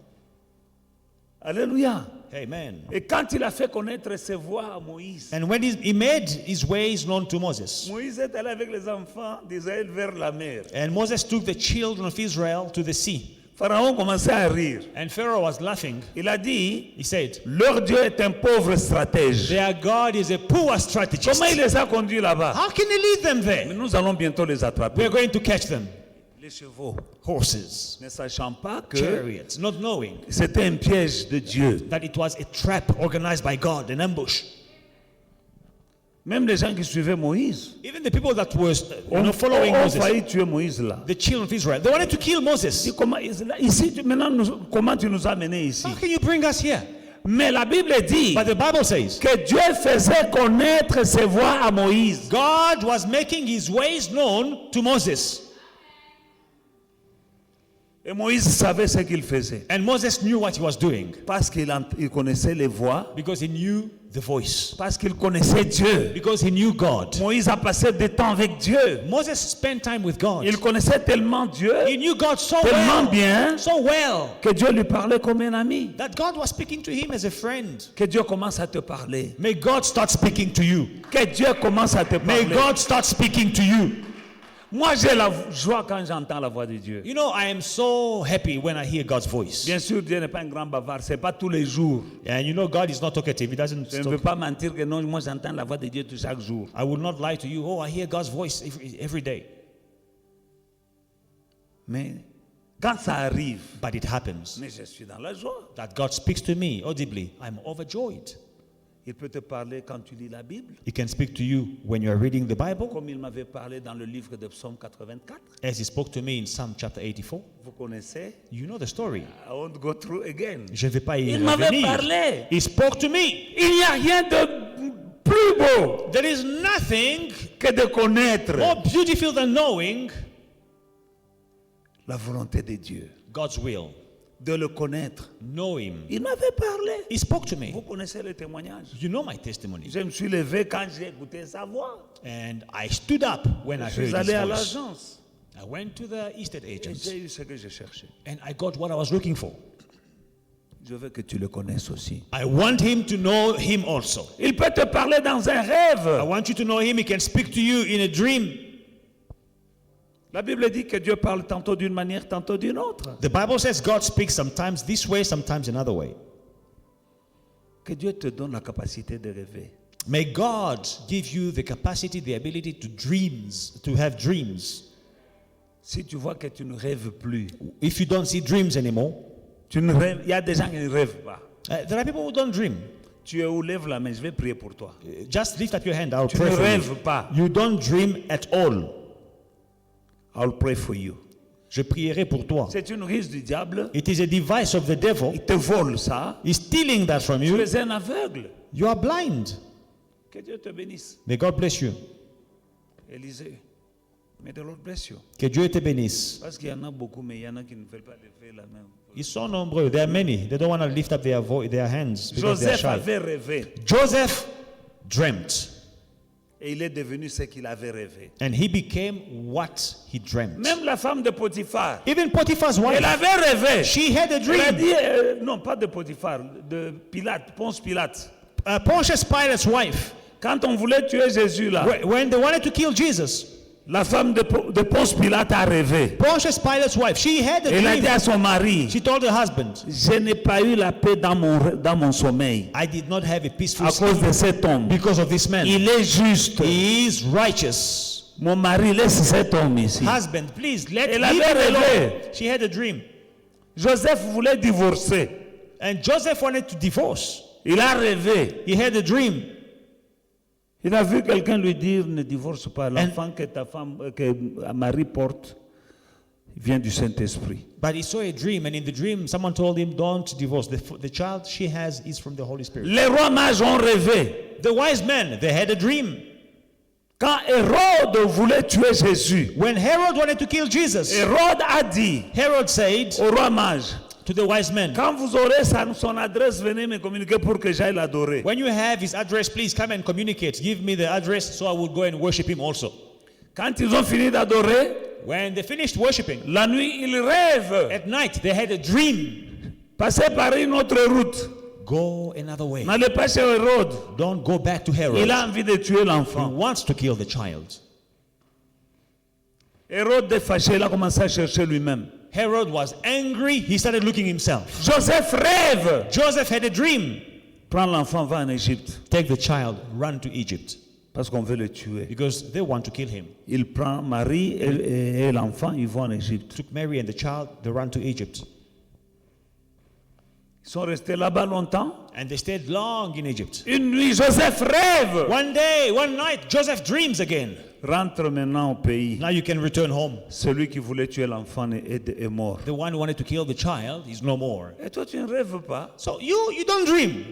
[SPEAKER 3] Alléluia.
[SPEAKER 2] Amen.
[SPEAKER 3] Et quand il a fait connaître ses voies à Moïse,
[SPEAKER 2] And when he made his ways known to Moses,
[SPEAKER 3] Moïse est allé avec les enfants d'Israël vers la mer.
[SPEAKER 2] and Moses took the children of Israel to the sea,
[SPEAKER 3] Pharaon commençait à rire.
[SPEAKER 2] and Pharaoh was laughing.
[SPEAKER 3] Il a dit,
[SPEAKER 2] He said,
[SPEAKER 3] leur Dieu est un pauvre stratège.
[SPEAKER 2] their God is a poor strategist.
[SPEAKER 3] Comment il les a conduits là-bas?
[SPEAKER 2] How can he lead them
[SPEAKER 3] Mais
[SPEAKER 2] there?
[SPEAKER 3] nous allons bientôt les attraper.
[SPEAKER 2] We're going to catch them.
[SPEAKER 3] Les chevaux.
[SPEAKER 2] Horses,
[SPEAKER 3] Ne sachant pas que
[SPEAKER 2] chariots, not knowing
[SPEAKER 3] c'était un piège de Dieu.
[SPEAKER 2] that it was a trap organized by God, an ambush.
[SPEAKER 3] Même les gens qui suivaient Moïse
[SPEAKER 2] Even the people that were
[SPEAKER 3] ont
[SPEAKER 2] following Moses,
[SPEAKER 3] failli tuer Moïse là.
[SPEAKER 2] the children of Israel, they wanted to kill Moses.
[SPEAKER 3] Dis, comment, ici, maintenant, comment tu nous as menés ici?
[SPEAKER 2] How can you bring us here?
[SPEAKER 3] Mais la Bible dit
[SPEAKER 2] But the Bible says
[SPEAKER 3] que Dieu faisait connaître ses voies à Moïse.
[SPEAKER 2] God was making his ways known to Moses.
[SPEAKER 3] Et Moïse savait ce qu'il faisait.
[SPEAKER 2] And Moses knew what he was doing
[SPEAKER 3] Parce qu'il connaissait les voies.
[SPEAKER 2] because he knew the voice,
[SPEAKER 3] Parce qu'il connaissait Dieu.
[SPEAKER 2] because he knew God.
[SPEAKER 3] Moïse a passé du temps avec Dieu.
[SPEAKER 2] Moses spent time with God.
[SPEAKER 3] Il connaissait tellement Dieu,
[SPEAKER 2] He knew God so
[SPEAKER 3] tellement
[SPEAKER 2] well,
[SPEAKER 3] bien,
[SPEAKER 2] so well,
[SPEAKER 3] que Dieu lui parlait comme un ami.
[SPEAKER 2] that God was speaking to him as a friend.
[SPEAKER 3] Que Dieu commence à te parler.
[SPEAKER 2] May God start speaking to you.
[SPEAKER 3] Que Dieu commence à te
[SPEAKER 2] May
[SPEAKER 3] parler.
[SPEAKER 2] God start speaking to you.
[SPEAKER 3] Moi, j'ai la joie quand j'entends la voix de Dieu.
[SPEAKER 2] You know, I am so happy when I hear God's voice.
[SPEAKER 3] Bien sûr, Dieu n'est pas un grand bavard. C'est pas tous les jours.
[SPEAKER 2] And you know, God is not talkative. He doesn't
[SPEAKER 3] Je ne veux
[SPEAKER 2] talk.
[SPEAKER 3] pas mentir que non, moi j'entends la voix de Dieu chaque jour.
[SPEAKER 2] I will not lie to you. Oh, I hear God's voice every day.
[SPEAKER 3] Mais quand ça arrive,
[SPEAKER 2] But it happens
[SPEAKER 3] mais je suis dans la joie.
[SPEAKER 2] that God speaks to me audibly. I'm overjoyed.
[SPEAKER 3] Il peut te parler quand tu lis la Bible,
[SPEAKER 2] He can speak to you when you are reading the Bible,
[SPEAKER 3] comme il m'avait parlé dans le livre de Psaume 84.
[SPEAKER 2] as he spoke to me in Psalm chapter 84.
[SPEAKER 3] Vous connaissez?
[SPEAKER 2] You know the story.
[SPEAKER 3] I won't go through again.
[SPEAKER 2] Je ne vais pas y
[SPEAKER 3] Il m'avait
[SPEAKER 2] revenir.
[SPEAKER 3] parlé.
[SPEAKER 2] He spoke to me.
[SPEAKER 3] Il n'y a rien de plus beau
[SPEAKER 2] There is nothing
[SPEAKER 3] que de connaître
[SPEAKER 2] more beautiful than knowing
[SPEAKER 3] la volonté de Dieu.
[SPEAKER 2] God's will.
[SPEAKER 3] De le connaître.
[SPEAKER 2] Know him.
[SPEAKER 3] Il m'avait parlé.
[SPEAKER 2] He spoke to me.
[SPEAKER 3] Vous connaissez le témoignage.
[SPEAKER 2] You know my testimony.
[SPEAKER 3] Je me suis levé quand j'ai écouté sa voix.
[SPEAKER 2] And I stood up when I
[SPEAKER 3] Je
[SPEAKER 2] heard
[SPEAKER 3] suis allé à
[SPEAKER 2] his voice.
[SPEAKER 3] l'agence.
[SPEAKER 2] I went to the estate
[SPEAKER 3] Et
[SPEAKER 2] agents
[SPEAKER 3] j'ai eu ce que je cherchais.
[SPEAKER 2] and I got what I was looking for.
[SPEAKER 3] Je veux que tu le connaisses aussi.
[SPEAKER 2] I want him to know him also.
[SPEAKER 3] Il peut te parler dans un
[SPEAKER 2] I
[SPEAKER 3] rêve.
[SPEAKER 2] want you to know him. He can speak to you in a dream.
[SPEAKER 3] La Bible dit que Dieu parle tantôt d'une manière, tantôt d'une autre.
[SPEAKER 2] The Bible says God speaks sometimes this way, sometimes another way.
[SPEAKER 3] Que Dieu te donne la capacité de rêver.
[SPEAKER 2] May God give you the capacity, the ability to have dreams.
[SPEAKER 3] Si tu vois que tu ne rêves plus,
[SPEAKER 2] If you don't see dreams anymore,
[SPEAKER 3] tu ne rêves. Il y a des gens qui ne rêvent pas.
[SPEAKER 2] there are people who don't dream.
[SPEAKER 3] Tu es où? Lève la main, je vais prier pour toi.
[SPEAKER 2] Just lift up your hand. I'll
[SPEAKER 3] Tu
[SPEAKER 2] pray
[SPEAKER 3] ne
[SPEAKER 2] for you.
[SPEAKER 3] rêves pas.
[SPEAKER 2] You don't dream at all.
[SPEAKER 3] I'll pray for you.
[SPEAKER 2] Je prierai pour toi.
[SPEAKER 3] C'est une ruse du diable.
[SPEAKER 2] It is a device of the devil.
[SPEAKER 3] Il te vole ça.
[SPEAKER 2] He's stealing that from
[SPEAKER 3] Tu
[SPEAKER 2] you.
[SPEAKER 3] es un aveugle.
[SPEAKER 2] You are blind.
[SPEAKER 3] Que Dieu te bénisse.
[SPEAKER 2] May God bless you.
[SPEAKER 3] Élisée, May the Lord bless you.
[SPEAKER 2] Que Dieu te bénisse.
[SPEAKER 3] Parce qu'il y en a beaucoup, mais il y en a qui ne veulent pas lever la main.
[SPEAKER 2] Ils sont nombreux. There are many. They don't want to lift up their hands because they are
[SPEAKER 3] Joseph
[SPEAKER 2] shy.
[SPEAKER 3] avait rêvé
[SPEAKER 2] Joseph dreamt,
[SPEAKER 3] et il est devenu ce qu'il avait rêvé.
[SPEAKER 2] and he became what he dreamt.
[SPEAKER 3] Même la femme de Potiphar,
[SPEAKER 2] Even Potiphar's wife,
[SPEAKER 3] elle avait rêvé.
[SPEAKER 2] she had a
[SPEAKER 3] Elle a
[SPEAKER 2] dream.
[SPEAKER 3] dit, non, pas de Potiphar, de Pilate, Ponce Pilate.
[SPEAKER 2] Pontius Pilate's wife,
[SPEAKER 3] Quand on voulait tuer Jésus là,
[SPEAKER 2] when they wanted to kill Jesus,
[SPEAKER 3] la femme de Ponce Pilate a rêvé.
[SPEAKER 2] Pontius Pilate's wife, she had a
[SPEAKER 3] Elle a dit
[SPEAKER 2] dream.
[SPEAKER 3] à son mari,
[SPEAKER 2] She told her husband,
[SPEAKER 3] je n'ai pas eu la paix dans mon sommeil
[SPEAKER 2] I did not have a peaceful
[SPEAKER 3] à
[SPEAKER 2] sleep
[SPEAKER 3] cause de cet homme.
[SPEAKER 2] because of this man.
[SPEAKER 3] Il est juste.
[SPEAKER 2] He is righteous.
[SPEAKER 3] Mon mari, laisse cet homme ici.
[SPEAKER 2] Husband, please let
[SPEAKER 3] Elle
[SPEAKER 2] him
[SPEAKER 3] avait
[SPEAKER 2] alone.
[SPEAKER 3] rêvé.
[SPEAKER 2] She had a dream.
[SPEAKER 3] Joseph voulait divorcer.
[SPEAKER 2] And Joseph wanted to divorce.
[SPEAKER 3] Il a rêvé.
[SPEAKER 2] He had a dream.
[SPEAKER 3] Il a vu quelqu'un lui dire, ne divorce pas. L'enfant que ta femme, que Marie porte, vient du Saint-Esprit.
[SPEAKER 2] But he saw a dream, and in the dream, someone told him, don't divorce. The child she has is from the Holy Spirit.
[SPEAKER 3] Les rois mages ont rêvé.
[SPEAKER 2] The wise men, they had a dream.
[SPEAKER 3] Quand Hérode voulait tuer Jésus,
[SPEAKER 2] When Herod wanted to kill Jesus,
[SPEAKER 3] Hérode a dit
[SPEAKER 2] Herod said
[SPEAKER 3] aux rois mages,
[SPEAKER 2] to the wise men,
[SPEAKER 3] quand vous aurez son adresse, venez me communiquer pour que j'aille l'adorer.
[SPEAKER 2] when you have his address, please come and communicate. Give me the address so I will go and worship him also.
[SPEAKER 3] Quand ils ont fini d'adorer,
[SPEAKER 2] When they finished worshiping,
[SPEAKER 3] la nuit, ils rêvent.
[SPEAKER 2] at night, they had a dream.
[SPEAKER 3] Passez par une autre route.
[SPEAKER 2] Go another way.
[SPEAKER 3] N'allez pas chez Hérode.
[SPEAKER 2] Don't go back to
[SPEAKER 3] Il
[SPEAKER 2] Herod.
[SPEAKER 3] a envie de tuer
[SPEAKER 2] He
[SPEAKER 3] l'enfant.
[SPEAKER 2] wants to kill the child.
[SPEAKER 3] Hérode est fâché, il a commencé à chercher lui-même.
[SPEAKER 2] Herod was angry. He started looking himself.
[SPEAKER 3] Joseph rêve.
[SPEAKER 2] Joseph had a dream.
[SPEAKER 3] Prends l'enfant, va en Égypte.
[SPEAKER 2] Take the child, run to Egypt.
[SPEAKER 3] Parce qu'on veut le tuer.
[SPEAKER 2] Because they want to kill him.
[SPEAKER 3] Il prend Marie et l'enfant, ils vont en Égypte.
[SPEAKER 2] Took Mary and the child, they ran to Egypt.
[SPEAKER 3] Ils sont restés là-bas longtemps.
[SPEAKER 2] And they stayed long in Egypt.
[SPEAKER 3] Une nuit, Joseph rêve.
[SPEAKER 2] One day, one night, Joseph dreams again.
[SPEAKER 3] Rentre maintenant au pays.
[SPEAKER 2] Now you can return home.
[SPEAKER 3] Celui qui voulait tuer l'enfant est mort.
[SPEAKER 2] The one who wanted to kill the child is no more.
[SPEAKER 3] Et toi, tu ne rêves pas.
[SPEAKER 2] So you don't dream.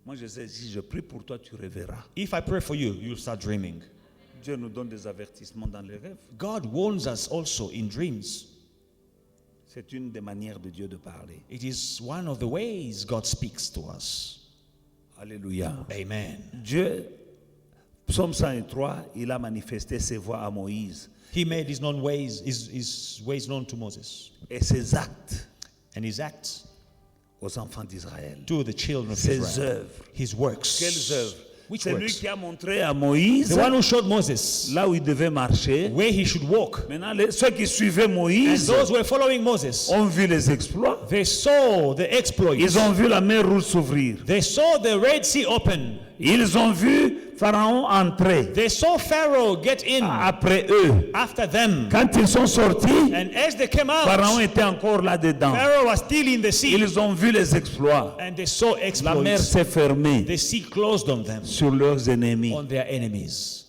[SPEAKER 3] Moi, je sais, si je prie pour toi, tu rêveras.
[SPEAKER 2] If I pray for you, you'll start dreaming.
[SPEAKER 3] Dieu nous donne des avertissements dans les rêves.
[SPEAKER 2] God warns us also in dreams.
[SPEAKER 3] C'est une des manières de Dieu de parler.
[SPEAKER 2] It is one of the ways God speaks to us.
[SPEAKER 3] Alléluia.
[SPEAKER 2] Amen.
[SPEAKER 3] Dieu, Psaume 103, il a manifesté ses voies à Moïse
[SPEAKER 2] He made his ways known to Moses
[SPEAKER 3] et ses actes
[SPEAKER 2] and his acts
[SPEAKER 3] aux enfants d'Israël.
[SPEAKER 2] to the children of
[SPEAKER 3] Ses
[SPEAKER 2] Israel.
[SPEAKER 3] œuvres.
[SPEAKER 2] His works.
[SPEAKER 3] Quelles œuvres?
[SPEAKER 2] Which
[SPEAKER 3] C'est lui
[SPEAKER 2] works?
[SPEAKER 3] qui a montré à Moïse
[SPEAKER 2] The one who showed Moses
[SPEAKER 3] là où il devait marcher.
[SPEAKER 2] where he should walk.
[SPEAKER 3] Maintenant, ceux qui suivaient
[SPEAKER 2] And
[SPEAKER 3] Moïse
[SPEAKER 2] those who were following Moses,
[SPEAKER 3] ont vu les exploits.
[SPEAKER 2] they saw the exploits.
[SPEAKER 3] Ils ont vu la mer rouge s'ouvrir.
[SPEAKER 2] They saw the Red Sea open.
[SPEAKER 3] Ils ont vu Pharaon entrer
[SPEAKER 2] They saw Pharaoh get in
[SPEAKER 3] après eux.
[SPEAKER 2] after them.
[SPEAKER 3] Quand ils sont sortis,
[SPEAKER 2] And as they came
[SPEAKER 3] Pharaon
[SPEAKER 2] out,
[SPEAKER 3] était encore là-dedans.
[SPEAKER 2] Pharaoh was still in the sea.
[SPEAKER 3] Ils ont vu les exploits.
[SPEAKER 2] And they saw
[SPEAKER 3] La mer
[SPEAKER 2] exploits.
[SPEAKER 3] s'est fermée
[SPEAKER 2] The sea closed on them,
[SPEAKER 3] sur leurs ennemis.
[SPEAKER 2] on their enemies.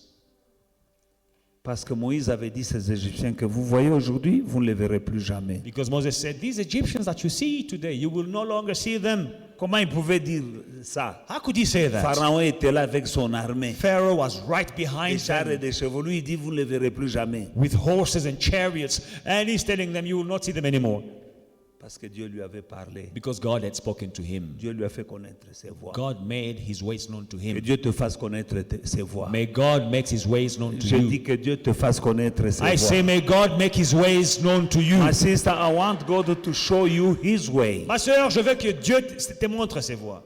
[SPEAKER 3] Parce que Moïse avait dit à ces Égyptiens que vous voyez aujourd'hui, vous ne les verrez plus jamais.
[SPEAKER 2] Because Moses said, these Egyptians that you see today, you will no longer see them.
[SPEAKER 3] Comment il pouvait dire ça?
[SPEAKER 2] How could he say that?
[SPEAKER 3] Pharaon était là avec son armée.
[SPEAKER 2] Pharaoh was right
[SPEAKER 3] Des
[SPEAKER 2] behind
[SPEAKER 3] chars et
[SPEAKER 2] them
[SPEAKER 3] des chevaux. Lui, il dit, vous ne les verrez plus jamais.
[SPEAKER 2] with horses and chariots. And he's telling them, you will not see them anymore.
[SPEAKER 3] Parce que Dieu lui avait parlé.
[SPEAKER 2] Because God had spoken to him.
[SPEAKER 3] Dieu lui a fait connaître ses voies.
[SPEAKER 2] God made his ways known to
[SPEAKER 3] Que
[SPEAKER 2] him.
[SPEAKER 3] Dieu te fasse connaître ses voies.
[SPEAKER 2] May God make his ways known to
[SPEAKER 3] Je
[SPEAKER 2] you.
[SPEAKER 3] dis que Dieu te fasse connaître ses
[SPEAKER 2] I say,
[SPEAKER 3] voies.
[SPEAKER 2] may God make his ways known to you.
[SPEAKER 3] My sister, I want God to show you his way.
[SPEAKER 2] Ma sœur, je veux que Dieu te montre ses voies.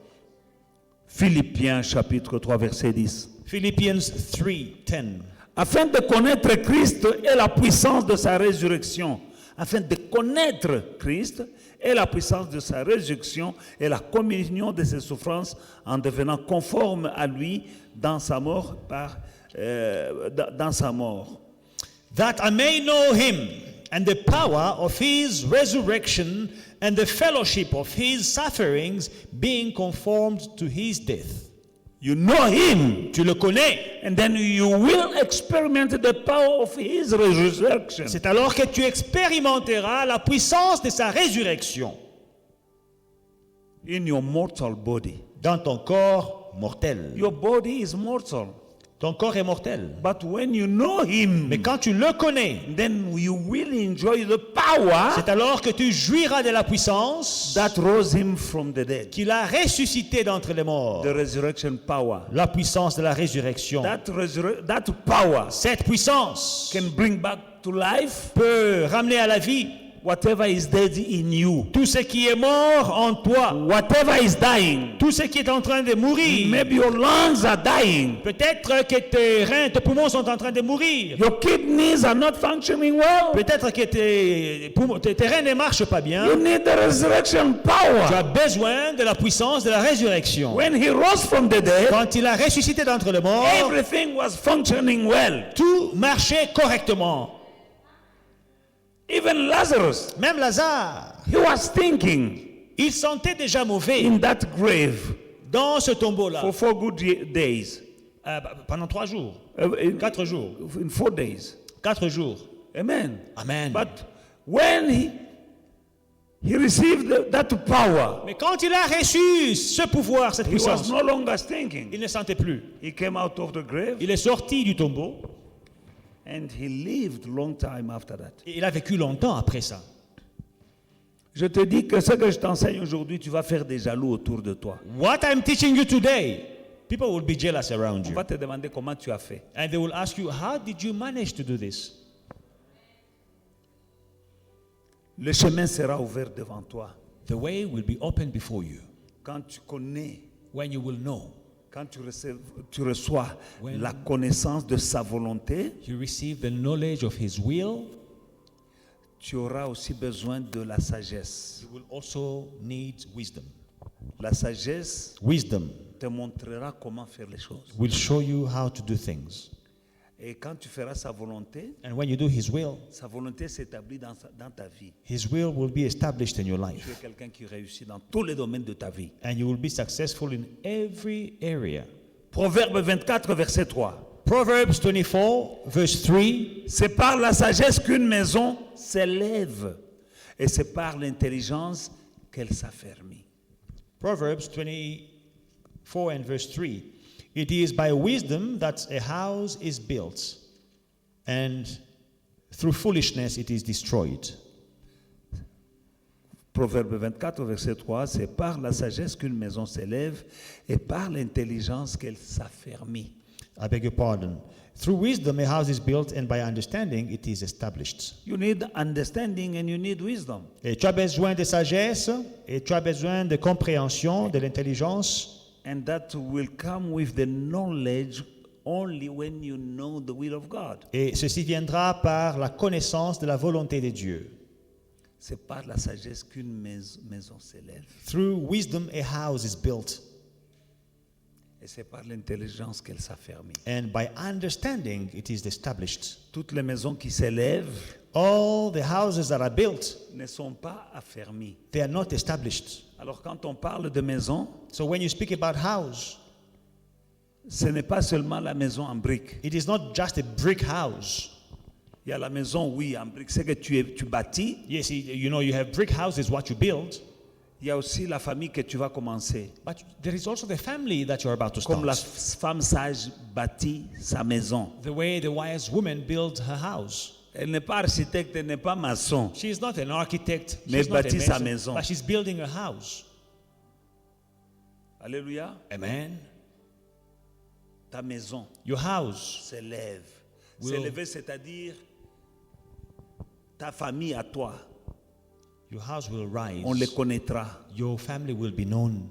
[SPEAKER 3] Philippiens chapitre 3 verset 10.
[SPEAKER 2] Philippians 3:10.
[SPEAKER 3] Afin de connaître Christ et la puissance de sa résurrection. Afin de connaître Christ et la puissance de sa résurrection et la communion de ses souffrances en devenant conforme à lui dans sa mort dans sa mort.
[SPEAKER 2] That I may know him and the power of his resurrection and the fellowship of his sufferings, being conformed to his death.
[SPEAKER 3] You know him,
[SPEAKER 2] Tu le connais.
[SPEAKER 3] and then you will experiment the power of his resurrection.
[SPEAKER 2] C'est alors que tu expérimenteras la puissance de sa résurrection
[SPEAKER 3] In your mortal body.
[SPEAKER 2] dans ton corps mortel.
[SPEAKER 3] Your body is mortal.
[SPEAKER 2] Ton corps est mortel.
[SPEAKER 3] But when you know him,
[SPEAKER 2] Mais quand tu le connais,
[SPEAKER 3] then you will enjoy the power
[SPEAKER 2] c'est alors que tu jouiras de la puissance
[SPEAKER 3] that rose him from the dead.
[SPEAKER 2] qu'il a ressuscité d'entre les morts.
[SPEAKER 3] The resurrection power.
[SPEAKER 2] La puissance de la résurrection.
[SPEAKER 3] That power
[SPEAKER 2] Cette puissance
[SPEAKER 3] can bring back to life
[SPEAKER 2] peut ramener à la vie
[SPEAKER 3] whatever is dead in you.
[SPEAKER 2] tout ce qui est mort en toi.
[SPEAKER 3] Whatever is dying.
[SPEAKER 2] Tout ce qui est en train de mourir.
[SPEAKER 3] Maybe your lungs are dying.
[SPEAKER 2] Peut-être que tes reins, tes poumons sont en train de mourir.
[SPEAKER 3] Your kidneys are not functioning well.
[SPEAKER 2] Peut-être que tes reins ne marchent pas bien.
[SPEAKER 3] You need the resurrection
[SPEAKER 2] Tu as
[SPEAKER 3] power.
[SPEAKER 2] besoin de la puissance de la résurrection.
[SPEAKER 3] When he rose from the dead,
[SPEAKER 2] Quand il a ressuscité d'entre les morts,
[SPEAKER 3] everything was functioning well.
[SPEAKER 2] tout marchait correctement.
[SPEAKER 3] Even Lazarus,
[SPEAKER 2] Même Lazare,
[SPEAKER 3] he was thinking
[SPEAKER 2] il sentait déjà mauvais
[SPEAKER 3] in that grave
[SPEAKER 2] dans ce tombeau-là
[SPEAKER 3] for 4 good days.
[SPEAKER 2] pendant 3 jours,
[SPEAKER 3] In
[SPEAKER 2] 4 jours,
[SPEAKER 3] 4 days.
[SPEAKER 2] 4 jours.
[SPEAKER 3] Amen.
[SPEAKER 2] Amen.
[SPEAKER 3] But when he received that power,
[SPEAKER 2] Mais quand il a reçu ce pouvoir, cette
[SPEAKER 3] he was
[SPEAKER 2] puissance,
[SPEAKER 3] no longer thinking.
[SPEAKER 2] il ne sentait plus.
[SPEAKER 3] He came out of the grave
[SPEAKER 2] Il est sorti du tombeau
[SPEAKER 3] and he lived long time after that.
[SPEAKER 2] et il a vécu longtemps après ça.
[SPEAKER 3] Je te dis que ce que je t'enseigne aujourd'hui, tu vas faire des jaloux autour de toi.
[SPEAKER 2] What I'm teaching you today, people will be jealous around
[SPEAKER 3] On
[SPEAKER 2] you.
[SPEAKER 3] va te demander comment tu as fait.
[SPEAKER 2] And they will ask you, how did you manage to do this?
[SPEAKER 3] Le chemin sera ouvert devant toi.
[SPEAKER 2] The way will be open before you
[SPEAKER 3] Quand tu connais,
[SPEAKER 2] when you will know.
[SPEAKER 3] quand tu reçois la connaissance de sa volonté,
[SPEAKER 2] You receive the knowledge of His will.
[SPEAKER 3] tu auras aussi besoin de la sagesse.
[SPEAKER 2] You will also need wisdom.
[SPEAKER 3] La sagesse
[SPEAKER 2] Wisdom
[SPEAKER 3] te montrera comment faire les choses.
[SPEAKER 2] will show you how to do things.
[SPEAKER 3] Et quand tu feras sa volonté,
[SPEAKER 2] And when you do His will,
[SPEAKER 3] sa volonté s'établit dans ta vie.
[SPEAKER 2] His will be established in your
[SPEAKER 3] Tu es
[SPEAKER 2] life.
[SPEAKER 3] quelqu'un qui réussit dans tous les domaines de ta vie.
[SPEAKER 2] And you will be successful in every area.
[SPEAKER 3] Proverbe 24, verset 3.
[SPEAKER 2] Proverbs 24, verse 3.
[SPEAKER 3] C'est par la sagesse qu'une maison s'élève et c'est par l'intelligence qu'elle s'affermit.
[SPEAKER 2] Proverbs 24 and verse 3. It is by wisdom that a house is built, and through foolishness it is destroyed.
[SPEAKER 3] Proverbe 24, verset 3, c'est par la sagesse qu'une maison s'élève et par l'intelligence qu'elle s'affermit.
[SPEAKER 2] I beg your pardon. Through wisdom a house is built, and by understanding it is established.
[SPEAKER 3] You need understanding and you need wisdom.
[SPEAKER 2] Et tu as besoin de sagesse, et tu as besoin de compréhension, de l'intelligence.
[SPEAKER 3] And that will come with the knowledge only when you know the will of God.
[SPEAKER 2] Et ceci viendra par la connaissance de la volonté de Dieu.
[SPEAKER 3] C'est par la sagesse qu'une maison s'élève.
[SPEAKER 2] Through wisdom a house is built,
[SPEAKER 3] Et c'est par l'intelligence qu'elle s'affermit.
[SPEAKER 2] and by understanding it is established.
[SPEAKER 3] Toutes les maisons qui s'élèvent
[SPEAKER 2] All the houses that are built,
[SPEAKER 3] ne sont pas affermies.
[SPEAKER 2] they are not established.
[SPEAKER 3] Alors quand on parle de maison,
[SPEAKER 2] So when you speak about house,
[SPEAKER 3] ce n'est pas seulement la maison en briques.
[SPEAKER 2] it is not just a brick house.
[SPEAKER 3] Il y a la maison, oui, en briques, c'est que tu bâtis.
[SPEAKER 2] Yes, you know, you have brick houses, what you build,
[SPEAKER 3] Il y a aussi la famille que tu vas commencer.
[SPEAKER 2] but there is also the family that you're about to
[SPEAKER 3] Comme la
[SPEAKER 2] start.
[SPEAKER 3] femme sage bâtit sa maison.
[SPEAKER 2] The way the wise woman built her house.
[SPEAKER 3] Elle n'est pas architecte, elle n'est pas maçon.
[SPEAKER 2] She is not an architect,
[SPEAKER 3] Mais
[SPEAKER 2] she's not a
[SPEAKER 3] bâtit sa
[SPEAKER 2] mason,
[SPEAKER 3] maison.
[SPEAKER 2] but she's building a house.
[SPEAKER 3] Alléluia.
[SPEAKER 2] Amen.
[SPEAKER 3] Ta maison
[SPEAKER 2] Your house,
[SPEAKER 3] s'élève.
[SPEAKER 2] Will-
[SPEAKER 3] S'élever, c'est-à-dire ta famille à toi.
[SPEAKER 2] your house will rise.
[SPEAKER 3] On les connaîtra.
[SPEAKER 2] Your family will be known.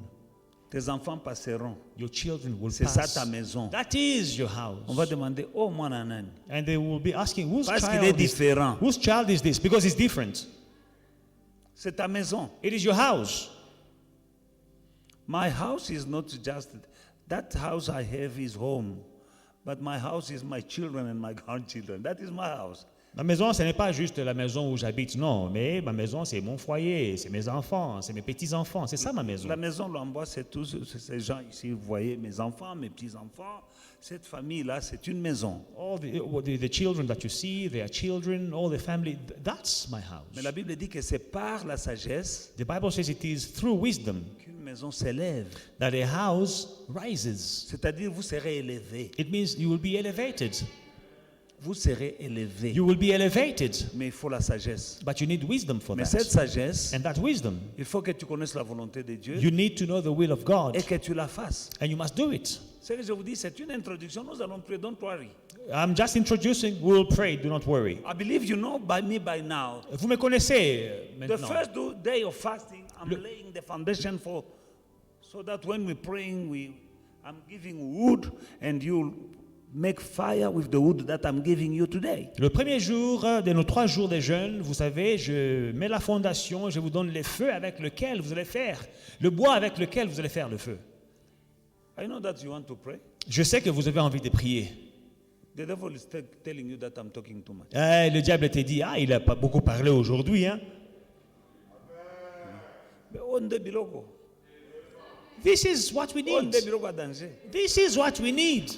[SPEAKER 3] Tes enfants passeront.
[SPEAKER 2] Your children will
[SPEAKER 3] C'est ça
[SPEAKER 2] pass.
[SPEAKER 3] ta maison.
[SPEAKER 2] That is your house.
[SPEAKER 3] On va demander, oh, moi, nanani.
[SPEAKER 2] And they will be asking, whose
[SPEAKER 3] Parce qu'il est
[SPEAKER 2] child is
[SPEAKER 3] différent.
[SPEAKER 2] whose child is this? Because it's different.
[SPEAKER 3] C'est ta maison.
[SPEAKER 2] It is your house.
[SPEAKER 3] My house is not just, that house I have is home. But my house is my children and my grandchildren. That is my house.
[SPEAKER 2] Ma maison, ce n'est pas juste la maison où j'habite, non, mais ma maison, c'est mon foyer, c'est mes enfants, c'est mes petits-enfants, c'est ça ma maison.
[SPEAKER 3] La maison Lambois, c'est tous ces gens ici, vous voyez, mes enfants, mes petits-enfants. Cette famille-là, c'est une maison.
[SPEAKER 2] All the children that you see, their children, all the family, that's my
[SPEAKER 3] Mais
[SPEAKER 2] house.
[SPEAKER 3] la Bible dit que c'est par la sagesse
[SPEAKER 2] The Bible says it is through wisdom
[SPEAKER 3] qu'une maison s'élève.
[SPEAKER 2] that a house rises.
[SPEAKER 3] C'est-à-dire, vous serez élevé.
[SPEAKER 2] It means you will be elevated.
[SPEAKER 3] Vous serez élevé.
[SPEAKER 2] You will be elevated,
[SPEAKER 3] Mais il faut la sagesse.
[SPEAKER 2] but you need wisdom for
[SPEAKER 3] Mais cette
[SPEAKER 2] that.
[SPEAKER 3] sagesse,
[SPEAKER 2] And that wisdom,
[SPEAKER 3] il faut que tu connaisses la volonté de Dieu
[SPEAKER 2] you need to know the will of God,
[SPEAKER 3] et que tu la fasses.
[SPEAKER 2] and you must do it.
[SPEAKER 3] Ce que je vous dis, c'est une introduction. Nous allons prier. Don't worry.
[SPEAKER 2] I'm just introducing, we'll pray, do not worry.
[SPEAKER 3] I believe you know by now.
[SPEAKER 2] Vous me connaissez
[SPEAKER 3] The
[SPEAKER 2] maintenant.
[SPEAKER 3] first day of fasting, I'm laying the foundation for, so that when we're praying, I'm giving wood and you'll make fire with the wood that I'm giving you today.
[SPEAKER 2] Le premier jour de nos 3 jours de jeûne, vous savez, je mets la fondation, je vous donne les feux avec lesquels vous allez faire, le bois avec lequel vous allez faire le feu.
[SPEAKER 3] I know that you want to pray.
[SPEAKER 2] Je sais que vous avez envie de prier.
[SPEAKER 3] The devil is telling you that I'm talking too much.
[SPEAKER 2] Le diable te dit, il n'a pas beaucoup parlé aujourd'hui. Hein?
[SPEAKER 3] Mais on est biloko.
[SPEAKER 2] This is what we
[SPEAKER 3] On
[SPEAKER 2] need.
[SPEAKER 3] est biloko à danger.
[SPEAKER 2] This is what we need.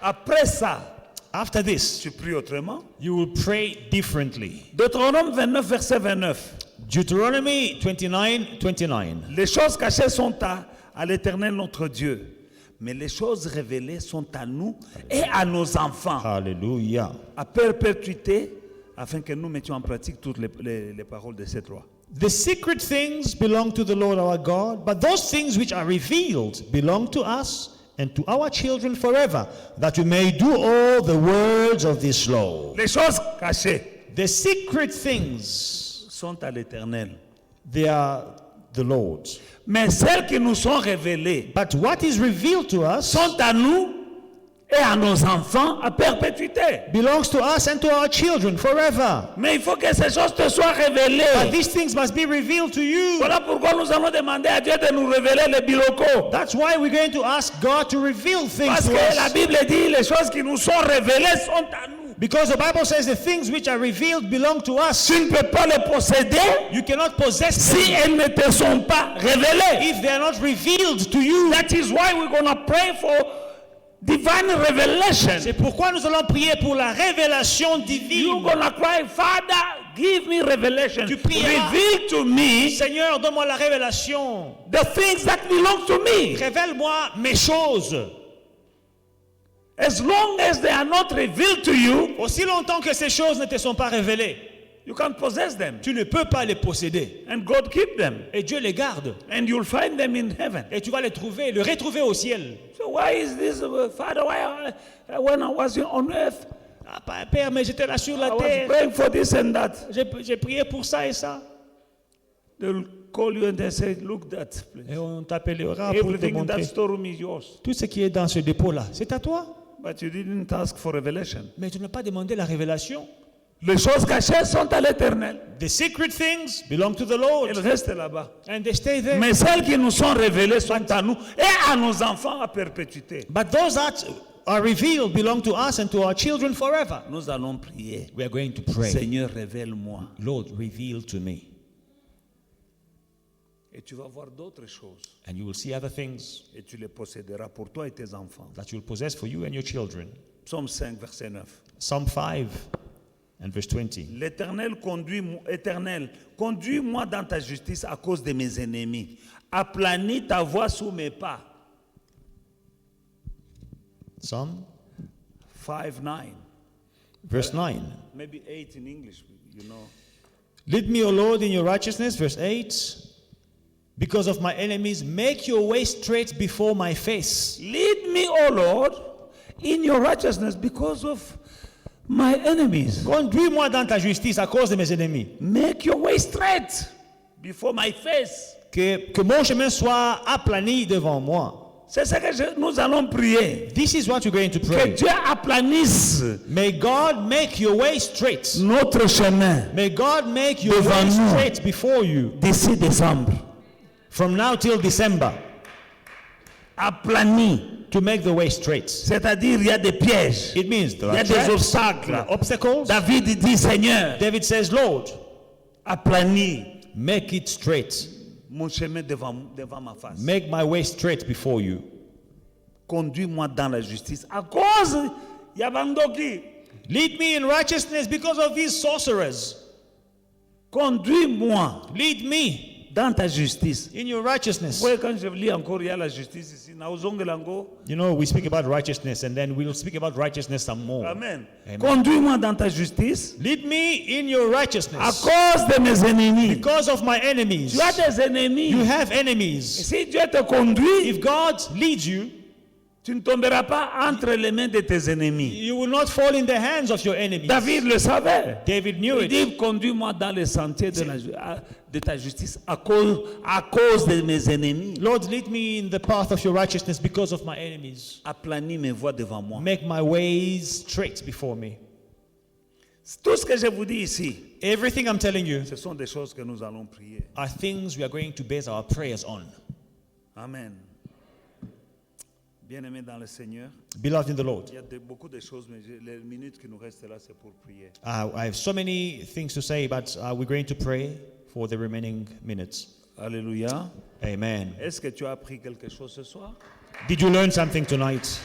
[SPEAKER 3] Après ça,
[SPEAKER 2] After this,
[SPEAKER 3] tu pries autrement.
[SPEAKER 2] you will pray differently.
[SPEAKER 3] Deutéronome 29, verset 29.
[SPEAKER 2] Deuteronomy 29:29.
[SPEAKER 3] Les choses cachées sont à l'Éternel notre Dieu, mais les choses révélées sont à nous et à nos enfants,
[SPEAKER 2] Hallelujah.
[SPEAKER 3] à perpétuité, afin que nous mettions en pratique toutes les paroles de cette loi.
[SPEAKER 2] The secret things belong to the Lord our God, but those things which are revealed belong to us and to our children forever, that we may do all the words of this law.
[SPEAKER 3] Les choses cachées
[SPEAKER 2] The secret things,
[SPEAKER 3] sont à l'Éternel,
[SPEAKER 2] they are the Lord's.
[SPEAKER 3] mais celles qui nous sont révélées
[SPEAKER 2] But what is revealed to us
[SPEAKER 3] sont à nous et à nos enfants à perpétuité.
[SPEAKER 2] belongs to us and to our children forever.
[SPEAKER 3] Mais il faut que ces choses te soient révélées.
[SPEAKER 2] But these things must be revealed to you.
[SPEAKER 3] Voilà pourquoi nous allons demander à Dieu de nous révéler les bilocos.
[SPEAKER 2] That's why we're going to ask God to reveal things
[SPEAKER 3] Parce
[SPEAKER 2] to
[SPEAKER 3] que la
[SPEAKER 2] us.
[SPEAKER 3] Bible dit les choses qui nous sont révélées sont à nous.
[SPEAKER 2] Because the Bible says the things which are revealed belong to us.
[SPEAKER 3] Tu ne peux pas les posséder
[SPEAKER 2] You cannot possess
[SPEAKER 3] si
[SPEAKER 2] them
[SPEAKER 3] elles ne te sont pas révélées.
[SPEAKER 2] if they are not revealed to you.
[SPEAKER 3] That is why we're going to pray for divine revelation.
[SPEAKER 2] C'est pourquoi nous allons prier pour la révélation
[SPEAKER 3] You're
[SPEAKER 2] divine.
[SPEAKER 3] going to cry, Father, give me revelation.
[SPEAKER 2] Tu prieras.
[SPEAKER 3] Reveal to me
[SPEAKER 2] Seigneur, donne-moi la révélation.
[SPEAKER 3] the things that belong to me.
[SPEAKER 2] Révèle-moi mes choses.
[SPEAKER 3] As long as they are not revealed to you,
[SPEAKER 2] Aussi longtemps que ces choses ne te sont pas révélées,
[SPEAKER 3] you can't possess them.
[SPEAKER 2] tu ne peux pas les posséder.
[SPEAKER 3] And God keep them.
[SPEAKER 2] Et Dieu les garde.
[SPEAKER 3] And you'll find them in heaven.
[SPEAKER 2] Et tu vas les trouver, les retrouver au ciel.
[SPEAKER 3] So why is this, Father, when I was on earth,
[SPEAKER 2] Ah, Père, mais j'étais là sur
[SPEAKER 3] I
[SPEAKER 2] la
[SPEAKER 3] was
[SPEAKER 2] terre.
[SPEAKER 3] praying for this and that.
[SPEAKER 2] J'ai prié pour ça et ça.
[SPEAKER 3] They'll call you and they say, look that place.
[SPEAKER 2] Et on t'appellera pour te
[SPEAKER 3] Everything in that
[SPEAKER 2] montrer.
[SPEAKER 3] storeroom is yours.
[SPEAKER 2] Tout ce qui est dans ce dépôt-là, c'est à toi.
[SPEAKER 3] But you didn't ask for revelation.
[SPEAKER 2] Mais tu n'as pas demandé la révélation.
[SPEAKER 3] Les choses cachées sont à l'Éternel.
[SPEAKER 2] The secret things belong to the Lord.
[SPEAKER 3] Elles restent là-bas.
[SPEAKER 2] And they stay there.
[SPEAKER 3] Mais celles qui nous sont révélées sont à nous et à nos enfants à perpétuité.
[SPEAKER 2] But those that are revealed belong to us and to our children forever.
[SPEAKER 3] Nous allons prier.
[SPEAKER 2] We are going to pray.
[SPEAKER 3] Seigneur, révèle-moi.
[SPEAKER 2] Lord, reveal to me.
[SPEAKER 3] Et tu vas voir d'autres choses.
[SPEAKER 2] And you will see other things
[SPEAKER 3] Et tu les posséderas pour toi et tes enfants.
[SPEAKER 2] that you will possess for you and your children.
[SPEAKER 3] Psaume 5, verset 9.
[SPEAKER 2] Psalm 5 and verse 20.
[SPEAKER 3] L'Éternel conduis-moi dans ta justice à cause de mes ennemis. Aplanis ta voie sous mes pas.
[SPEAKER 2] Psalm
[SPEAKER 3] 5, 9.
[SPEAKER 2] verse 9.
[SPEAKER 3] Maybe 8 in English, you know.
[SPEAKER 2] Lead me, O Lord, in your righteousness, verse 8. Because of my enemies, make your way straight before my face.
[SPEAKER 3] Lead me, O Lord, in your righteousness because of my enemies.
[SPEAKER 2] Conduis-moi dans ta justice à cause de mes ennemis.
[SPEAKER 3] Make your way straight before my face.
[SPEAKER 2] Que mon chemin soit aplani devant moi.
[SPEAKER 3] C'est ce que nous allons prier.
[SPEAKER 2] This is what you're going to
[SPEAKER 3] Que
[SPEAKER 2] pray.
[SPEAKER 3] Dieu aplanisse
[SPEAKER 2] May God make your way straight.
[SPEAKER 3] notre chemin
[SPEAKER 2] May God make your
[SPEAKER 3] Devant
[SPEAKER 2] way
[SPEAKER 3] nous.
[SPEAKER 2] straight before you.
[SPEAKER 3] d'ici décembre.
[SPEAKER 2] From now till December.
[SPEAKER 3] aplani.
[SPEAKER 2] to make the way straight.
[SPEAKER 3] C'est-à-dire, il y a des pièges.
[SPEAKER 2] It means there
[SPEAKER 3] Il y
[SPEAKER 2] are
[SPEAKER 3] a des
[SPEAKER 2] traps,
[SPEAKER 3] obstacles.
[SPEAKER 2] there are obstacles.
[SPEAKER 3] David dit, Seigneur,
[SPEAKER 2] David says, Lord,
[SPEAKER 3] aplani
[SPEAKER 2] make it straight.
[SPEAKER 3] mon chemin devant ma face.
[SPEAKER 2] Make my way straight before you.
[SPEAKER 3] Conduis-moi dans la justice. À cause, il y a Bandoki.
[SPEAKER 2] Lead me in righteousness because of these sorcerers.
[SPEAKER 3] Conduis-moi
[SPEAKER 2] Lead me
[SPEAKER 3] dans ta justice.
[SPEAKER 2] in your righteousness.
[SPEAKER 3] Vous voyez, quand je lis encore, il y a la justice ici. Naozongelango.
[SPEAKER 2] You know, we speak about righteousness and then we'll speak about righteousness some more.
[SPEAKER 3] Amen.
[SPEAKER 2] Amen.
[SPEAKER 3] Conduis-moi dans ta justice.
[SPEAKER 2] Lead me in your
[SPEAKER 3] À
[SPEAKER 2] righteousness
[SPEAKER 3] cause de mes ennemis.
[SPEAKER 2] because of my enemies.
[SPEAKER 3] Tu as des ennemis.
[SPEAKER 2] You have
[SPEAKER 3] Et
[SPEAKER 2] enemies.
[SPEAKER 3] si Dieu te conduit,
[SPEAKER 2] If God leads you,
[SPEAKER 3] tu ne tomberas pas entre les mains de tes ennemis.
[SPEAKER 2] you will not fall in the hands of your enemies.
[SPEAKER 3] David le savait.
[SPEAKER 2] David knew
[SPEAKER 3] Il
[SPEAKER 2] it.
[SPEAKER 3] dit, conduis-moi dans les sentiers de ta justice à cause de mes ennemis.
[SPEAKER 2] Lord, lead me in the path of your righteousness because of my enemies.
[SPEAKER 3] Aplanis mes voies devant moi.
[SPEAKER 2] Make my ways straight before me.
[SPEAKER 3] Tout ce que je vous dis ici,
[SPEAKER 2] Everything I'm telling you
[SPEAKER 3] ce sont des choses que nous allons prier.
[SPEAKER 2] are things we are going to base our prayers on.
[SPEAKER 3] Amen. Bien-aimés dans le Seigneur,
[SPEAKER 2] Beloved in the Lord,
[SPEAKER 3] il y a beaucoup de choses, mais les minutes qui nous restent là, c'est pour prier.
[SPEAKER 2] I have so many things to say, but we're going to pray for the remaining minutes.
[SPEAKER 3] Alléluia.
[SPEAKER 2] Amen.
[SPEAKER 3] Est-ce que tu as appris quelque chose ce soir?
[SPEAKER 2] Did you learn something tonight?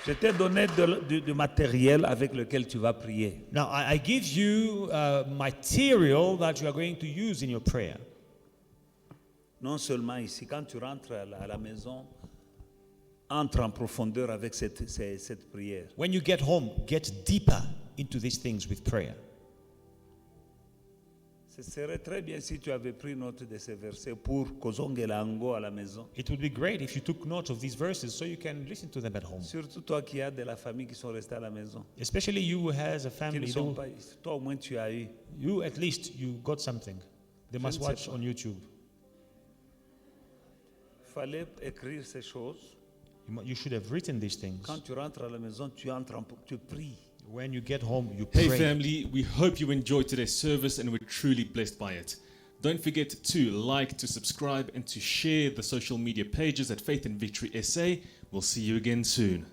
[SPEAKER 3] Je t'ai donné du matériel avec lequel tu vas prier.
[SPEAKER 2] Now, I give you material that you are going to use in your prayer.
[SPEAKER 3] Non seulement ici, quand tu rentres à la maison, entre en profondeur avec cette prière.
[SPEAKER 2] When you get home, get deeper into these things with prayer.
[SPEAKER 3] Ce serait très bien si tu avais pris note de ces versets pour Kozongelango à la maison.
[SPEAKER 2] It would be great if you took note of these verses so you can listen to them at home.
[SPEAKER 3] Surtout toi qui as de la famille qui sont restés à la maison.
[SPEAKER 2] Especially you who has a
[SPEAKER 3] Qui
[SPEAKER 2] family.
[SPEAKER 3] ne sont pas, toi au moins tu as eu.
[SPEAKER 2] You at least you got something. They must
[SPEAKER 3] ne sais
[SPEAKER 2] watch
[SPEAKER 3] pas.
[SPEAKER 2] on YouTube.
[SPEAKER 3] Il fallait écrire ces choses.
[SPEAKER 2] You should have written these things.
[SPEAKER 3] Quand tu rentres à la maison, tu pries.
[SPEAKER 2] When you get home, you
[SPEAKER 4] Hey
[SPEAKER 2] pray.
[SPEAKER 4] family, we hope you enjoyed today's service and were truly blessed by it. Don't forget to like, to subscribe and to share the social media pages at Faith and Victory SA. We'll see you again soon.